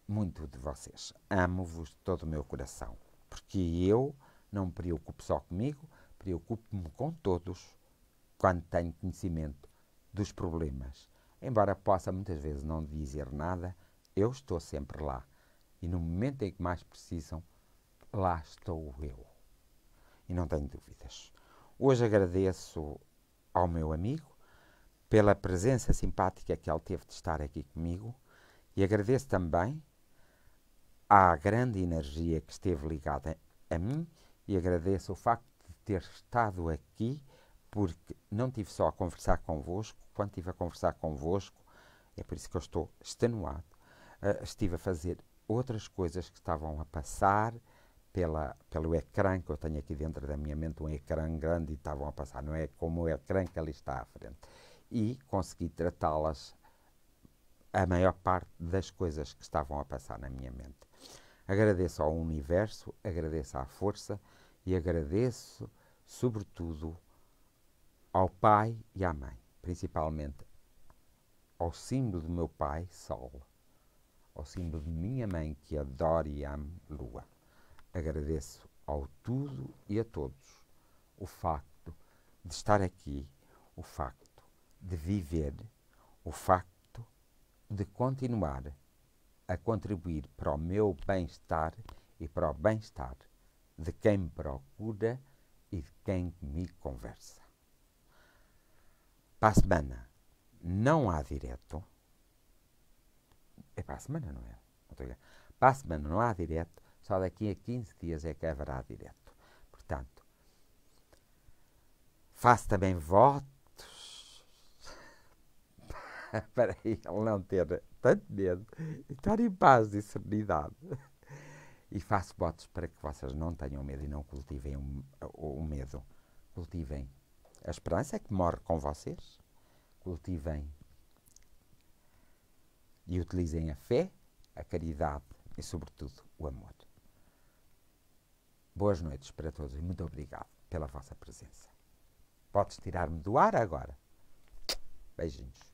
muito de vocês. Amo-vos de todo o meu coração. Porque eu não me preocupo só comigo, preocupo-me com todos quando tenho conhecimento dos problemas. Embora possa muitas vezes não dizer nada, eu estou sempre lá. E no momento em que mais precisam, lá estou eu. E não tenho dúvidas. Hoje agradeço ao meu amigo pela presença simpática que ele teve de estar aqui comigo e agradeço também à grande energia que esteve ligada a mim e agradeço o facto de ter estado aqui porque não estive só a conversar convosco, quando estive a conversar convosco, é por isso que eu estou extenuado, estive a fazer outras coisas que estavam a passar pelo ecrã que eu tenho aqui dentro da minha mente, um ecrã grande e estavam a passar, não é como o ecrã que ali está à frente. E consegui tratá-las, a maior parte das coisas que estavam a passar na minha mente. Agradeço ao universo, agradeço à força e agradeço, sobretudo, ao pai e à mãe, principalmente ao símbolo do meu pai, Sol, ao símbolo de minha mãe, que adoro e amo, Lua. Agradeço ao tudo e a todos o facto de estar aqui, o facto de viver, o facto de continuar a contribuir para o meu bem-estar e para o bem-estar de quem me procura e de quem me conversa. Para a semana não há direto. É para a semana, não é? Para a semana não há direto, só daqui a 15 dias é que haverá direto. Portanto, faço também votos para ele não ter tanto medo e estar em paz e serenidade. E faço votos para que vocês não tenham medo e não cultivem o medo. Cultivem a esperança que morre com vocês. Cultivem e utilizem a fé, a caridade e, sobretudo, o amor. Boas noites para todos e muito obrigado pela vossa presença. Podes tirar-me do ar agora. Beijinhos.